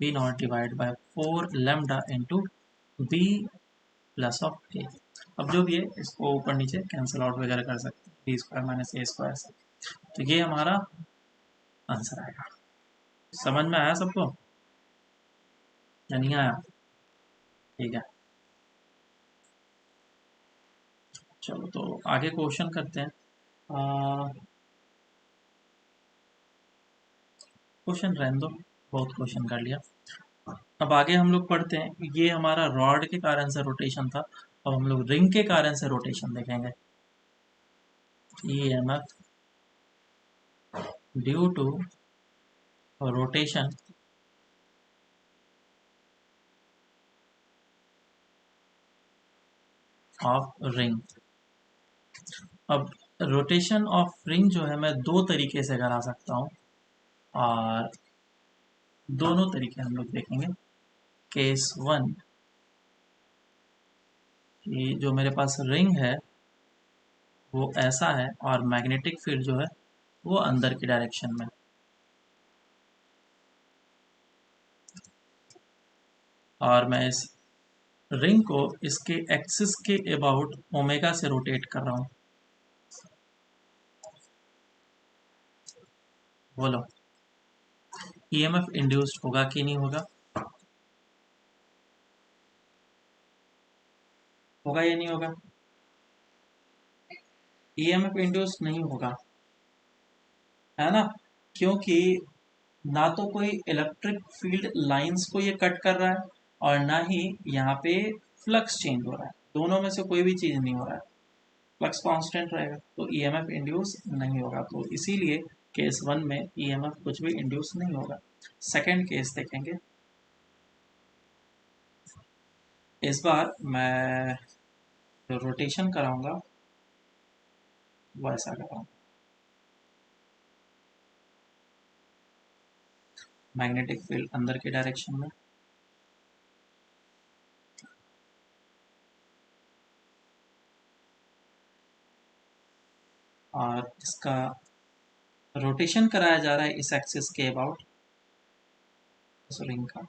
B naught divided by 4 lambda into B plus of A। अब जो भी है इसको ऊपर नीचे कैंसिल आउट वगैरह कर सकते हैं, बी स्क्वायर माइनस ए स्क्वायर से। तो ये हमारा आंसर आएगा। समझ में आया सबको या नहीं आया? ठीक है, चलो तो आगे क्वेश्चन करते हैं। क्वेश्चन रहने दो, बहुत क्वेश्चन कर लिया। अब आगे हम लोग पढ़ते हैं, ये हमारा रॉड के कारण से रोटेशन था, अब हम लोग रिंग के कारण से रोटेशन देखेंगे। EMF due to rotation of ring. अब रोटेशन ऑफ रिंग जो है मैं दो तरीके से करा सकता हूँ, और दोनों तरीके हम लोग देखेंगे। केस वन, कि जो मेरे पास रिंग है वो ऐसा है और मैग्नेटिक फील्ड जो है वो अंदर की डायरेक्शन में, और मैं इस रिंग को इसके एक्सिस के अबाउट ओमेगा से रोटेट कर रहा हूँ। बोलो EMF इंड्यूस्ड होगा कि नहीं होगा? होगा या नहीं होगा? EMF इंड्यूस्ड नहीं होगा, है ना? क्योंकि ना तो कोई इलेक्ट्रिक फील्ड लाइंस को ये कट कर रहा है, और ना ही यहाँ पे फ्लक्स चेंज हो रहा है, दोनों में से कोई भी चीज़ नहीं हो रहा है। फ्लक्स कांस्टेंट रहेगा, तो EMF इंड्यूस नहीं होगा, तो इसीलिए केस वन में EMF कुछ भी इंड्यूस नहीं होगा। सेकंड केस देखेंगे। इस बार मैं जो रोटेशन कराऊंगा वो ऐसा कराऊंगा, मैग्नेटिक फील्ड अंदर के डायरेक्शन में, और इसका रोटेशन कराया जा रहा है इस एक्सिस के अबाउट, इस रिंग का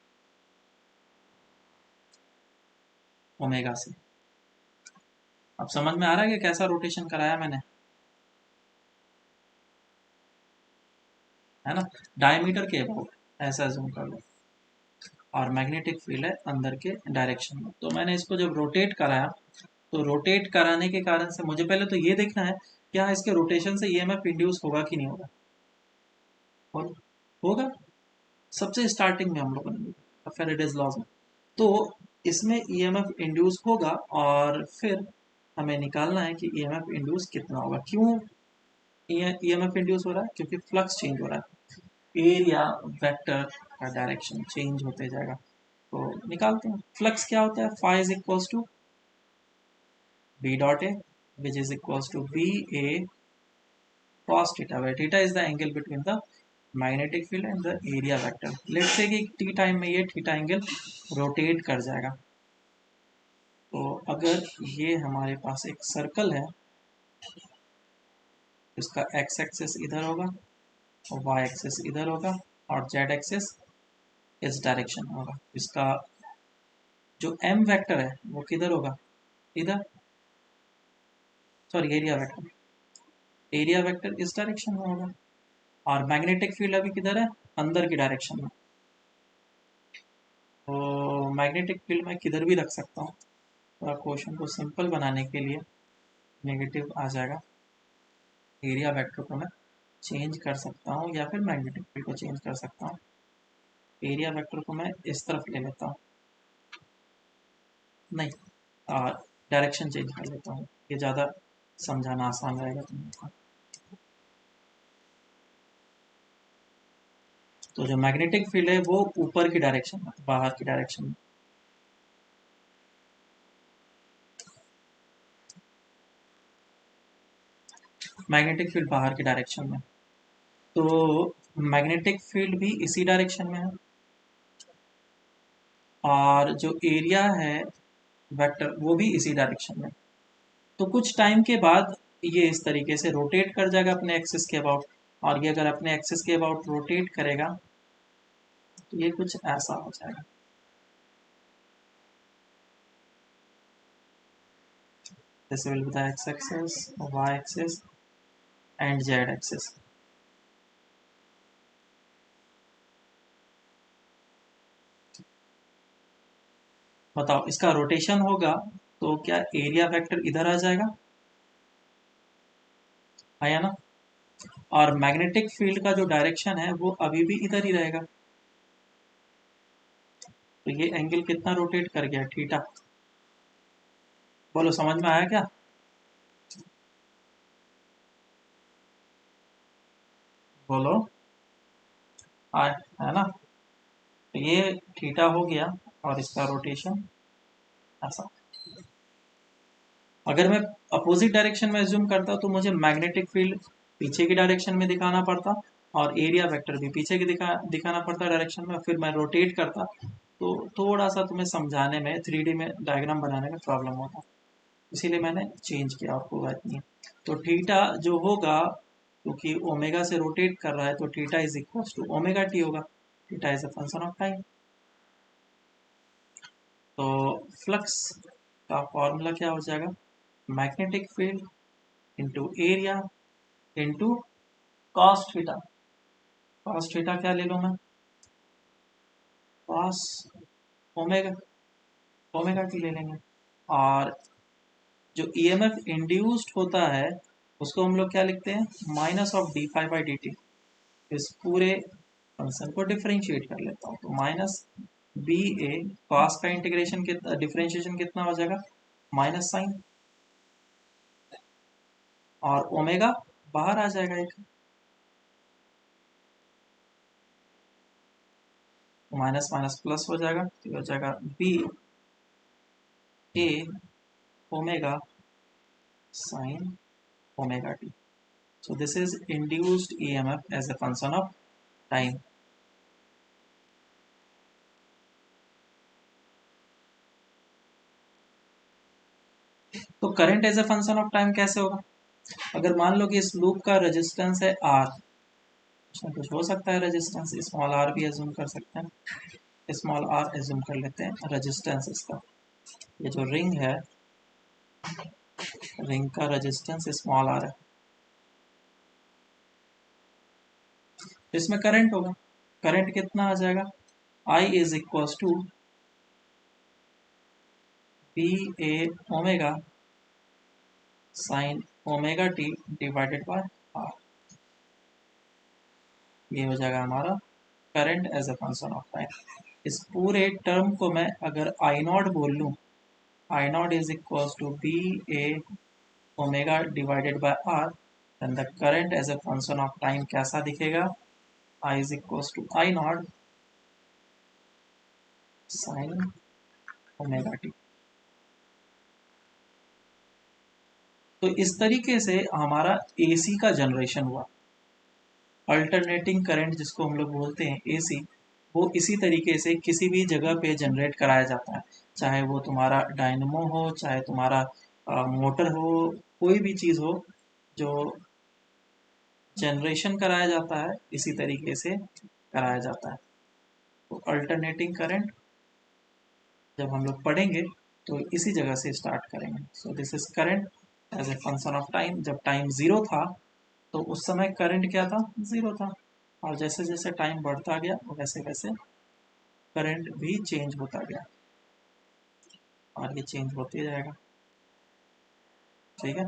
ओमेगा से। अब समझ में आ रहा है कि कैसा रोटेशन कराया मैंने, है ना? डायमीटर के अबाउट ऐसा जूम कर लो, और मैग्नेटिक फील्ड है अंदर के डायरेक्शन में। तो मैंने इसको जब रोटेट कराया, तो रोटेट कराने के कारण से मुझे पहले तो ये देखना है क्या इसके रोटेशन से EMF इंड्यूस होगा कि नहीं होगा। और होगा, सबसे स्टार्टिंग में हम लोगों ने फेरेडेज लॉज में, तो इसमें EMF इंड्यूस होगा, और फिर हमें निकालना है कि EMF इंड्यूस कितना होगा। क्यों EMF इंड्यूस हो रहा है? क्योंकि फ्लक्स चेंज हो रहा है, एरिया वेक्टर का डायरेक्शन चेंज होते जाएगा। तो निकालते हैं, फ्लक्स क्या होता है? Phi is equals to B dot A, which is equals to B A cos theta, where theta is the angle between the magnetic field and the area vector. Let's say कि t time में ये theta angle rotate कर जाएगा। तो अगर ये हमारे पास एक सर्कल है, इसका x एक्सिस इधर होगा और y एक्सिस इधर होगा और z एक्सिस इस डायरेक्शन में होगा, इसका जो m वेक्टर है वो किधर होगा? इधर, सॉरी एरिया वेक्टर इस डायरेक्शन में होगा, और मैग्नेटिक फील्ड अभी किधर है? अंदर की डायरेक्शन में। तो मैग्नेटिक फील्ड मैं किधर भी रख सकता हूँ, थोड़ा क्वेश्चन को सिंपल बनाने के लिए नेगेटिव आ जाएगा। एरिया वेक्टर को मैं चेंज कर सकता हूँ, या फिर मैग्नेटिक फील्ड को चेंज कर सकता हूँ। एरिया वेक्टर को मैं इस तरफ ले लेता हूँ, नहीं, डायरेक्शन चेंज कर लेता हूँ, ये ज़्यादा समझाना आसान रहेगा तुम लोग का। तो जो मैग्नेटिक फील्ड है वो ऊपर की डायरेक्शन में, बाहर की डायरेक्शन में, मैग्नेटिक फील्ड बाहर की डायरेक्शन में, तो मैग्नेटिक फील्ड भी इसी डायरेक्शन में है, और जो एरिया है वेक्टर वो भी इसी डायरेक्शन में। तो कुछ टाइम के बाद ये इस तरीके से रोटेट कर जाएगा अपने एक्सिस के अबाउट, और ये अगर अपने एक्सिस के अबाउट रोटेट करेगा तो ये कुछ ऐसा हो जाएगा। this will be the x axis, y axis and z axis. बताओ इसका रोटेशन होगा तो क्या एरिया वेक्टर इधर आ जाएगा, आया ना। और मैग्नेटिक फील्ड का जो डायरेक्शन है वो अभी भी इधर ही रहेगा, तो ये एंगल कितना रोटेट कर गया, थीटा। बोलो समझ में आया क्या। बोलो आया, है ना। तो ये थीटा हो गया और इसका रोटेशन ऐसा। अगर मैं अपोजिट डायरेक्शन में एज्यूम करता तो मुझे मैग्नेटिक फील्ड पीछे की डायरेक्शन में दिखाना पड़ता और एरिया वेक्टर भी पीछे की दिखाना पड़ता डायरेक्शन में, फिर मैं रोटेट करता तो थोड़ा सा तुम्हें समझाने में 3D में डायग्राम बनाने में प्रॉब्लम होता, इसीलिए मैंने चेंज किया, आपको बात नहीं। तो थीटा जो होगा, क्योंकि ओमेगा से रोटेट कर रहा है तो theta is equal to omega T होगा, theta is a function of time. तो फ्लक्स का फॉर्मूला क्या हो जाएगा, magnetic field into area into cos theta. Cos theta क्या ले लूँ मैं, कॉस ओमेगा, ओमेगा टी ले लेंगे। और जो ईएमएफ इंड्यूस्ड होता है उसको हम लोग क्या लिखते हैं, minus of D phi by D T. इस पूरे फंक्शन को डिफरेंशिएट कर लेता हूँ, तो माइनस बी ए कॉस का इंटीग्रेशन कितना, डिफरेंशिएशन कितना हो जाएगा, माइनस साइन, और ओमेगा बाहर आ जाएगा एक, माइनस माइनस प्लस हो जाएगा, तो हो जाएगा B A omega sine omega T. So this is induced EMF as a function of time. तो current as a function of time कैसे होगा, अगर मान लो कि इस लूप का रेजिस्टेंस है आर, कुछ हो सकता है रेजिस्टेंस, स्मॉल आर भी एज्यूम कर सकते हैं, स्मॉल आर एज्यूम कर लेते हैं रेजिस्टेंस इसका। ये जो रिंग है, रिंग का रेजिस्टेंस स्मॉल आर है, इसमें करंट होगा, करंट कितना आ जाएगा, I is equal to B A omega sine omega T divided by R. ये हो जाएगा हमारा current as a function of time. इस पूरे टर्म को मैं अगर आई नॉट बोल लूँ, I naught is equal to B A omega divided by R, then the current as a function of time कैसा दिखेगा, I is equal to I naught sine omega T. तो इस तरीके से हमारा एसी का जनरेशन हुआ, अल्टरनेटिंग करंट जिसको हम लोग बोलते हैं एसी, वो इसी तरीके से किसी भी जगह पे जनरेट कराया जाता है, चाहे वो तुम्हारा डायनमो हो, चाहे तुम्हारा मोटर हो, कोई भी चीज़ हो जो जनरेशन कराया जाता है इसी तरीके से कराया जाता है। तो अल्टरनेटिंग करंट जब हम लोग पढ़ेंगे तो इसी जगह से स्टार्ट करेंगे। So this is current as a function of time. जब टाइम ज़ीरो था तो उस समय करंट क्या था, ज़ीरो था, और जैसे जैसे टाइम बढ़ता गया वैसे वैसे करंट भी चेंज होता गया, और ये चेंज होते जाएगा, ठीक है।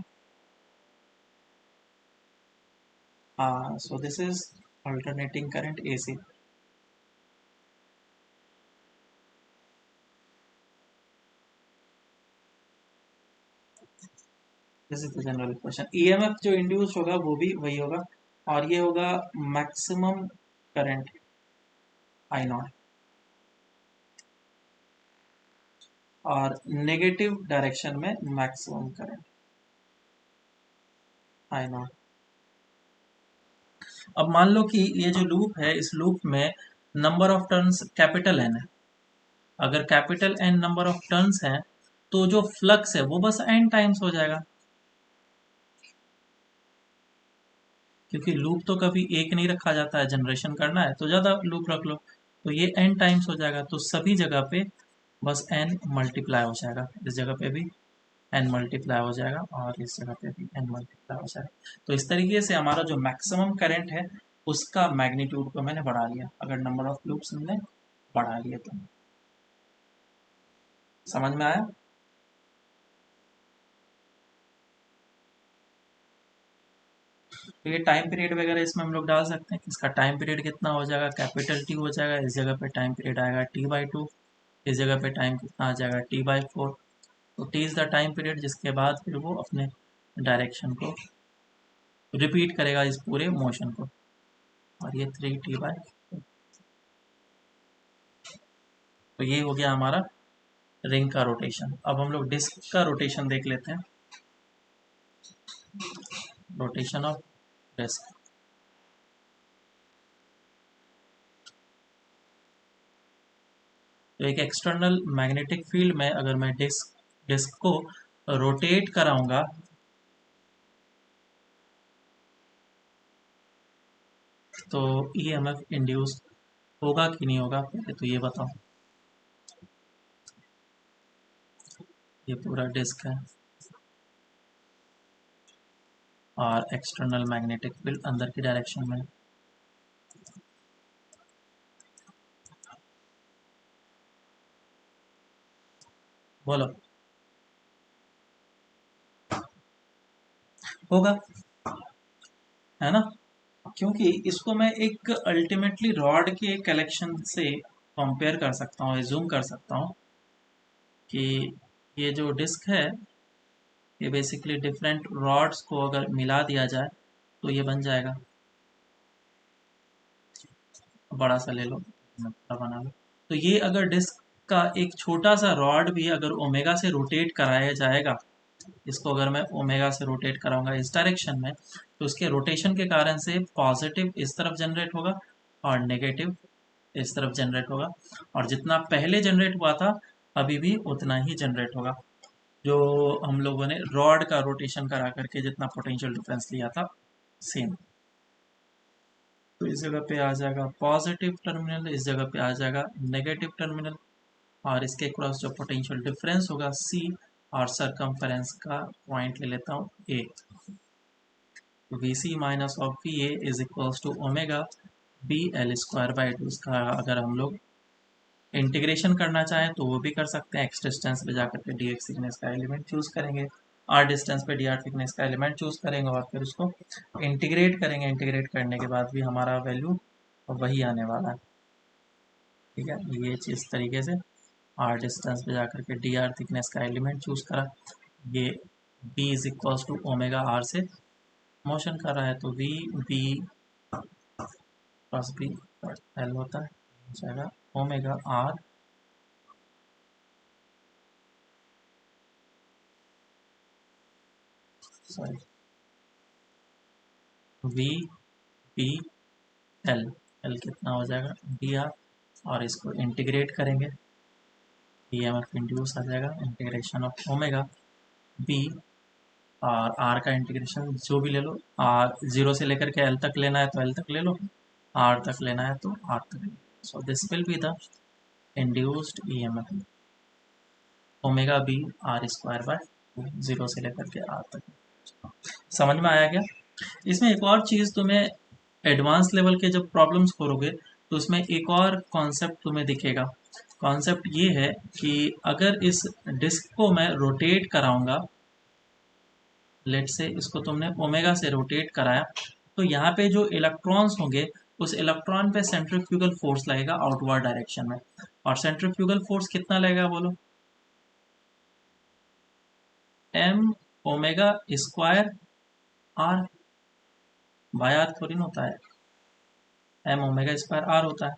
हाँ, सो this is alternating current AC. This is the general question. EMF जो इंड्यूस होगा वो भी वही होगा, और ये होगा मैक्सिमम करंट आई नॉट, और नेगेटिव डायरेक्शन में मैक्सिमम करंट आई नॉट। अब मान लो कि ये जो लूप है, इस लूप में number of turns capital N है, अगर capital N number of turns है तो जो फ्लक्स है वो बस एन टाइम्स हो जाएगा, क्योंकि लूप तो कभी एक नहीं रखा जाता है, जनरेशन करना है तो ज़्यादा लूप रख लो, तो ये एन टाइम्स हो जाएगा, तो सभी जगह पे बस एन मल्टीप्लाई हो जाएगा, इस जगह पे भी एन मल्टीप्लाई हो जाएगा और इस जगह पे भी एन मल्टीप्लाई हो जाएगा। तो इस तरीके से हमारा जो मैक्सिमम करंट है उसका मैग्नीट्यूड को मैंने बढ़ा लिया, अगर नंबर ऑफ लूप्स हमने बढ़ा लिए तो। समझ में आया? तो ये टाइम पीरियड वगैरह इसमें हम लोग डाल सकते हैं कि इसका टाइम पीरियड कितना हो जाएगा, कैपिटल टी हो जाएगा, इस जगह पे टाइम पीरियड आएगा t/2, इस जगह पे टाइम कितना आ जाएगा t/4। तो T is the time period, जिसके बाद फिर वो अपने डायरेक्शन को रिपीट करेगा इस पूरे मोशन को, और ये 3t/। तो ये हो गया हमारा रिंग का रोटेशन। अब हम लोग डिस्क का रोटेशन देख लेते हैं। Rotation of disc. तो एक एक्सटर्नल मैग्नेटिक फील्ड में अगर मैं डिस्क को रोटेट कराऊंगा तो ईएमएफ इंड्यूस होगा कि नहीं होगा, पहले तो ये बताओ। ये पूरा डिस्क है और एक्सटर्नल मैग्नेटिक फील्ड अंदर की डायरेक्शन में। बोलो। होगा, है ना? क्योंकि इसको मैं एक अल्टीमेटली रॉड के कलेक्शन से कंपेयर कर सकता हूँ, एज्यूम कर सकता हूँ कि ये जो डिस्क है ये बेसिकली डिफरेंट रॉड्स को अगर मिला दिया जाए तो ये बन जाएगा। बड़ा सा ले लो, बड़ा बना लो। तो ये अगर डिस्क का एक छोटा सा रॉड भी अगर ओमेगा से रोटेट कराया जाएगा, इसको अगर मैं ओमेगा से रोटेट कराऊंगा इस डायरेक्शन में, तो उसके रोटेशन के कारण से पॉजिटिव इस तरफ जनरेट होगा और नेगेटिव इस तरफ जनरेट होगा, और जितना पहले जनरेट हुआ था अभी भी उतना ही जनरेट होगा, जो हम लोगों ने रॉड का रोटेशन करा करके जितना पोटेंशियल डिफरेंस लिया था सेम। तो इस जगह पे आ जाएगा पॉजिटिव टर्मिनल, इस जगह पे आ जाएगा नेगेटिव टर्मिनल, और इसके क्रॉस जो पोटेंशियल डिफरेंस होगा C, और सरकमफेरेंस का पॉइंट ले लेता हूँ A। V C minus of V A is equals to omega B L square by two. इसका अगर हम लोग इंटीग्रेशन करना चाहें तो वो भी कर सकते हैं। एक्स डिस्टेंस पे जाकर के डी एक्स थिकनेस का एलिमेंट चूज करेंगे, आर डिस्टेंस पे डी आर थिकनेस का एलिमेंट चूज करेंगे, और फिर उसको इंटीग्रेट करेंगे। इंटीग्रेट करने के बाद भी हमारा वैल्यू वही आने वाला है। ठीक है, ये चीज़ तरीके से आर डिस्टेंस पे जाकर के डी आर थिकनेस का एलिमेंट चूज करा, ये B is equals to omega R से मोशन कर रहा है, तो V B plus B L होता है, हो जाएगा omega R sorry V B L. L कितना हो जाएगा डी आर, और इसको इंटीग्रेट करेंगे, ई एम एफ इंड्यूस आ जाएगा इंटीग्रेशन ऑफ ओमेगा बी, और आर का इंटीग्रेशन जो भी ले लो, आर जीरो से लेकर के एल तक लेना है तो एल तक ले लो, आर तक लेना है तो आर तक ले लो। So this will be the induced E M F omega B R square by zero से लेकर के आर तक। समझ में आया क्या? इसमें एक और चीज़ तुम्हें एडवांस लेवल के जब प्रॉब्लम्स करोगे तो उसमें एक और कॉन्सेप्ट तुम्हें दिखेगा। कॉन्सेप्ट ये है कि अगर इस डिस्क को मैं रोटेट कराऊंगा, लेट से इसको तुमने ओमेगा से रोटेट कराया, तो यहाँ पे जो इलेक्ट्रॉन्स होंगे उस इलेक्ट्रॉन पे सेंट्रीफ्यूगल फोर्स लगेगा आउटवर्ड डायरेक्शन में, और सेंट्रीफ्यूगल फोर्स कितना लगेगा बोलो? M omega square R, by R थोड़ी ना होता है, एम ओमेगा स्क्वायर आर होता है।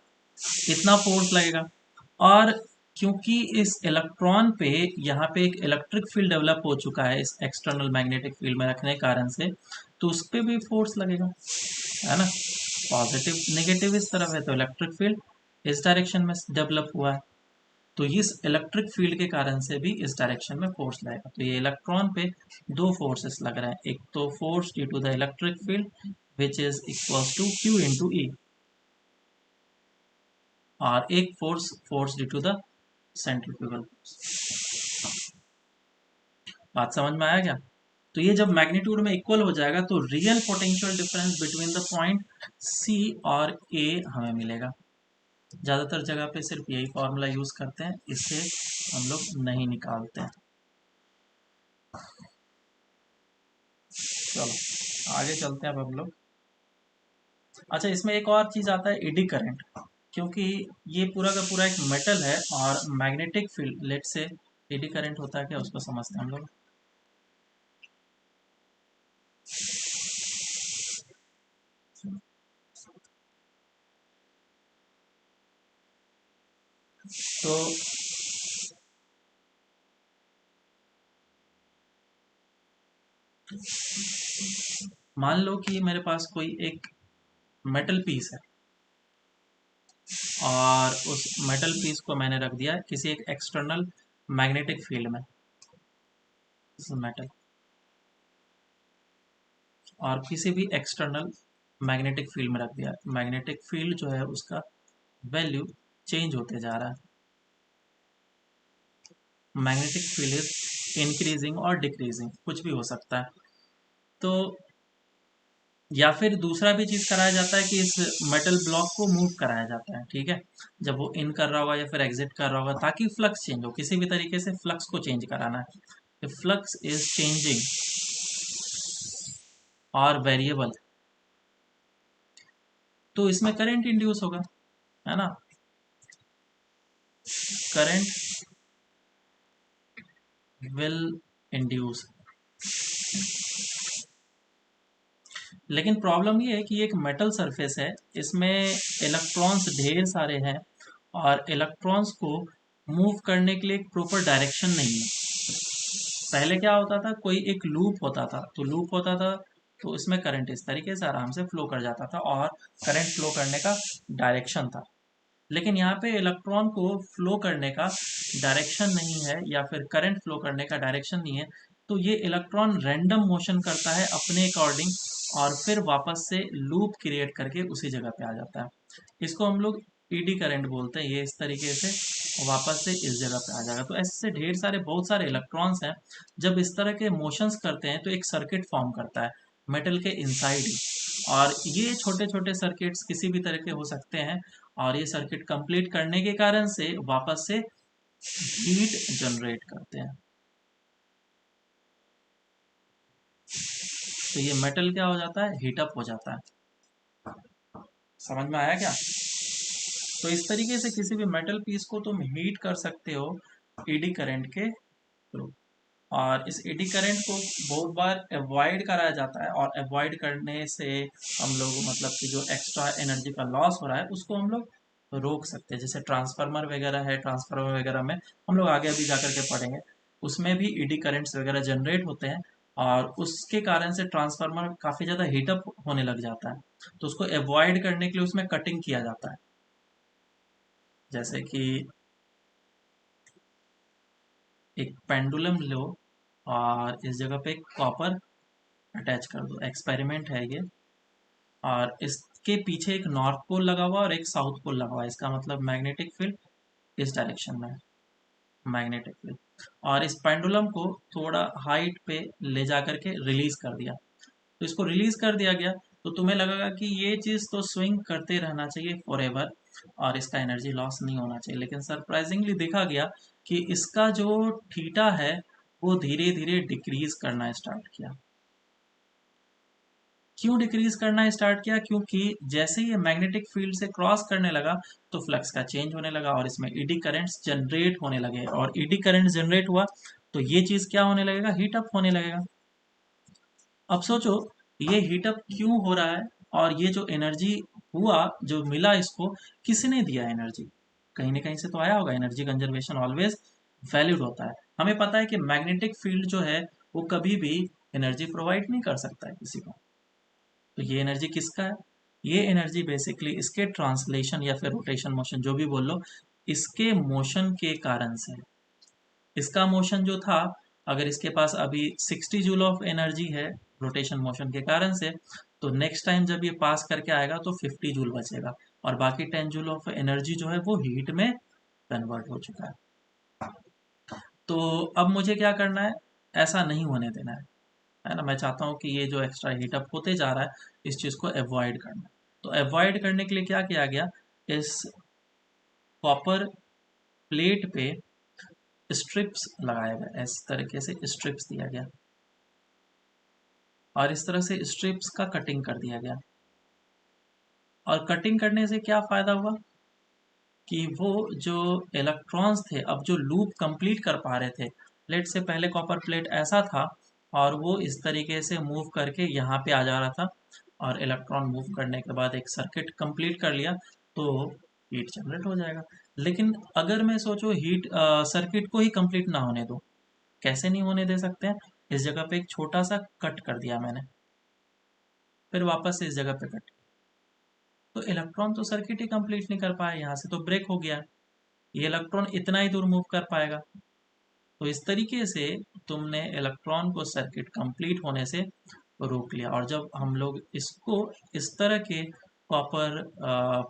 इतना फोर्स लगेगा, और क्योंकि इस इलेक्ट्रॉन पे यहाँ पे एक इलेक्ट्रिक फील्ड डेवलप हो चुका है इस एक्सटर्नल मैग्नेटिक फील्ड में रखने के कारण से, तो उस पर भी फोर्स लगेगा, है ना? पॉजिटिव नेगेटिव इस तरफ है तो इलेक्ट्रिक फील्ड इस डायरेक्शन में डेवलप हुआ है, तो इस इलेक्ट्रिक फील्ड के कारण से भी इस डायरेक्शन में फोर्स लगेगा। तो ये इलेक्ट्रॉन पे दो फोर्सेस लग रहे हैं, एक तो force due to the electric field which is equal to Q into E, और एक force due to the centrifugal force. बात समझ में आया क्या? तो ये जब मैग्नीट्यूड में इक्वल हो जाएगा तो real potential difference between the point C और ए हमें मिलेगा। ज़्यादातर जगह पे सिर्फ यही फॉर्मूला यूज़ करते हैं, इससे हम लोग नहीं निकालते हैं। चलो आगे चलते हैं अब हम लोग। अच्छा, इसमें एक और चीज़ आता है, एडी करंट। क्योंकि ये पूरा का पूरा एक मेटल है और मैग्नेटिक फील्ड, लेट से एडी करंट होता है क्या, उसको समझते हैं हम लोग। तो मान लो कि मेरे पास कोई एक मेटल पीस है और उस मेटल पीस को मैंने रख दिया किसी एक एक्सटर्नल मैग्नेटिक फील्ड में, मेटल, और किसी भी एक्सटर्नल मैग्नेटिक फील्ड में रख दिया। मैग्नेटिक फील्ड जो है उसका वैल्यू चेंज होते जा रहा है। मैग्नेटिक फील्ड इज इंक्रीजिंग और डिक्रीजिंग, कुछ भी हो सकता है। तो या फिर दूसरा भी चीज कराया जाता है कि इस मेटल ब्लॉक को मूव कराया जाता है, ठीक है, जब वो इन कर रहा होगा या फिर एग्जिट कर रहा होगा, ताकि फ्लक्स चेंज हो, किसी भी तरीके से फ्लक्स को चेंज कराना है। फ्लक्स इज चेंजिंग और वेरिएबल, तो इसमें करंट इंड्यूस होगा, है ना। Current will induce. लेकिन प्रॉब्लम ये है कि ये एक मेटल सरफेस है, इसमें इलेक्ट्रॉन्स ढेर सारे हैं और इलेक्ट्रॉन्स को मूव करने के लिए एक प्रॉपर डायरेक्शन नहीं है। पहले क्या होता था, कोई एक लूप होता था, तो लूप होता था तो इसमें करंट इस तरीके से आराम से फ्लो कर जाता था और करंट फ्लो करने का डायरेक्शन था। लेकिन यहाँ पे इलेक्ट्रॉन को फ्लो करने का डायरेक्शन नहीं है या फिर करंट फ्लो करने का डायरेक्शन नहीं है, तो ये इलेक्ट्रॉन रैंडम मोशन करता है अपने अकॉर्डिंग और फिर वापस से लूप क्रिएट करके उसी जगह पे आ जाता है। इसको हम लोग ईडी करंट बोलते हैं। ये इस तरीके से वापस से इस जगह पे आ जाएगा। तो ऐसे ढेर सारे बहुत सारे इलेक्ट्रॉन्स हैं, जब इस तरह के मोशंस करते हैं तो एक सर्किट फॉर्म करता है मेटल के इनसाइड ही। और ये छोटे छोटे सर्किट्स किसी भी तरह के हो सकते हैं और ये सर्किट कंप्लीट करने के कारण से वापस से हीट जनरेट करते हैं। तो ये मेटल क्या हो जाता है, हीटअप हो जाता है। समझ में आया क्या? तो इस तरीके से किसी भी मेटल पीस को तुम हीट कर सकते हो एडी करंट के थ्रू। और इस एडी करंट को बहुत बार अवॉइड कराया जाता है और अवॉइड करने से हम लोग, मतलब कि जो एक्स्ट्रा एनर्जी का लॉस हो रहा है उसको हम लोग रोक सकते हैं। जैसे ट्रांसफार्मर वगैरह है, ट्रांसफार्मर वगैरह में हम लोग आगे अभी जाकर के पढ़ेंगे, उसमें भी ईडी करंट्स वगैरह जनरेट होते हैं और उसके कारण से ट्रांसफार्मर काफ़ी ज़्यादा हीटअप होने लग जाता है। तो उसको अवॉइड करने के लिए उसमें कटिंग किया जाता है। जैसे कि एक पेंडुलम लो और इस जगह पे कॉपर अटैच कर दो, एक्सपेरिमेंट है ये। और इसके पीछे एक नॉर्थ पोल लगा हुआ और एक साउथ पोल लगा हुआ है, इसका मतलब मैग्नेटिक फील्ड इस डायरेक्शन में है, मैग्नेटिक फील्ड। और इस पेंडुलम को थोड़ा हाइट पे ले जा करके रिलीज कर दिया, तो इसको रिलीज कर दिया गया, तो तुम्हें लगेगा कि ये चीज़ तो स्विंग करते रहना चाहिए फॉर एवर और इसका एनर्जी लॉस नहीं होना चाहिए। लेकिन सरप्राइजिंगली देखा गया कि इसका जो थीटा है वो धीरे धीरे डिक्रीज करना स्टार्ट किया। क्यों डिक्रीज करना स्टार्ट किया? क्योंकि जैसे ये मैग्नेटिक फील्ड से क्रॉस करने लगा तो फ्लक्स का चेंज होने लगा और इसमें ईडी करंट्स जनरेट होने लगे, और ईडी करंट जनरेट हुआ तो ये चीज क्या होने लगेगा, हीटअप होने लगेगा। अब सोचो, ये हीटअप क्यों हो रहा है और ये जो एनर्जी हुआ, जो मिला इसको, किसने दिया एनर्जी? कहीं ना कहीं से तो आया होगा। एनर्जी कंजर्वेशन ऑलवेज वैल्यूड होता है। हमें पता है कि मैग्नेटिक फील्ड जो है वो कभी भी एनर्जी प्रोवाइड नहीं कर सकता है किसी को। तो ये एनर्जी किसका है? ये एनर्जी बेसिकली इसके ट्रांसलेशन या फिर रोटेशन मोशन, जो भी बोल लो, इसके मोशन के कारण से। इसका मोशन जो था, अगर इसके पास अभी 60 जूल ऑफ एनर्जी है रोटेशन मोशन के कारण से, तो नेक्स्ट टाइम जब ये पास करके आएगा तो 50 जूल बचेगा और बाकी 10 जूल ऑफ एनर्जी जो है वो हीट में कन्वर्ट हो चुका है। तो अब मुझे क्या करना है, ऐसा नहीं होने देना है ना। मैं चाहता हूँ कि ये जो एक्स्ट्रा हीटअप होते जा रहा है, इस चीज़ को अवॉइड करना है। तो अवॉइड करने के लिए क्या किया गया, इस कॉपर प्लेट पे स्ट्रिप्स लगाया गया, इस तरीके से स्ट्रिप्स दिया गया और इस तरह से स्ट्रिप्स का कटिंग कर दिया गया। और कटिंग करने से क्या फ़ायदा हुआ कि वो जो इलेक्ट्रॉन्स थे, अब जो लूप कंप्लीट कर पा रहे थे, लेट से पहले कॉपर प्लेट ऐसा था और वो इस तरीके से मूव करके यहाँ पे आ जा रहा था और इलेक्ट्रॉन मूव करने के बाद एक सर्किट कंप्लीट कर लिया तो हीट जनरेट हो जाएगा। लेकिन अगर मैं सोचो हीट सर्किट को ही कंप्लीट ना होने दो, कैसे नहीं होने दे सकते हैं, इस जगह पे एक छोटा सा कट कर दिया मैंने, फिर वापस से इस जगह पे कट, तो इलेक्ट्रॉन तो सर्किट ही कंप्लीट नहीं कर पाया, यहाँ से तो ब्रेक हो गया, ये इलेक्ट्रॉन इतना ही दूर मूव कर पाएगा। तो इस तरीके से तुमने इलेक्ट्रॉन को सर्किट कंप्लीट होने से रोक लिया। और जब हम लोग इसको इस तरह के कॉपर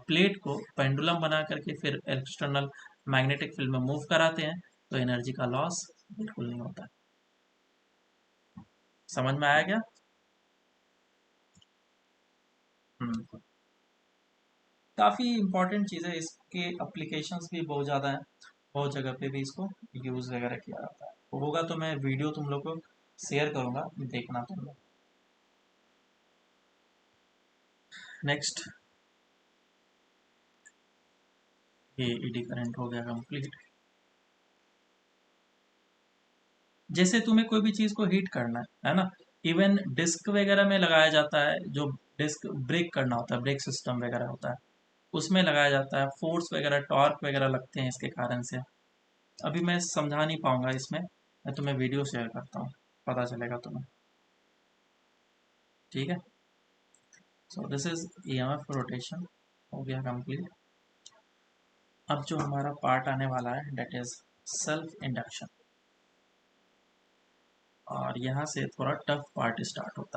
प्लेट को पेंडुलम बना करके फिर एक्सटर्नल मैग्नेटिक फील्ड में मूव कराते हैं तो एनर्जी का लॉस बिल्कुल नहीं होता। समझ में आया क्या? हम्म। काफ़ी इंपॉर्टेंट चीज़ है, इसके अप्लीकेशंस भी बहुत ज़्यादा हैं, बहुत जगह पे भी इसको यूज़ वगैरह किया जाता है। तो होगा तो मैं वीडियो तुम लोग को शेयर करूँगा, देखना तुम लोग। नेक्स्ट, ये ईडी करंट हो गया कंप्लीट। जैसे तुम्हें कोई भी चीज़ को हीट करना है ना, इवन डिस्क वगैरह में लगाया जाता है, जो डिस्क ब्रेक करना होता है, ब्रेक सिस्टम वगैरह होता है, उसमें लगाया जाता है, फोर्स वगैरह टॉर्क वगैरह लगते हैं इसके कारण से। अभी मैं समझा नहीं पाऊंगा इसमें, मैं तुम्हें वीडियो शेयर करता हूँ, पता चलेगा तुम्हें। ठीक है, सो दिस इज ईएमएफ रोटेशन, हो गया कंप्लीट। अब जो हमारा पार्ट आने वाला है डेट इज सेल्फ इंडक्शन, और यहाँ से थोड़ा टफ पार्ट स्टार्ट होता है।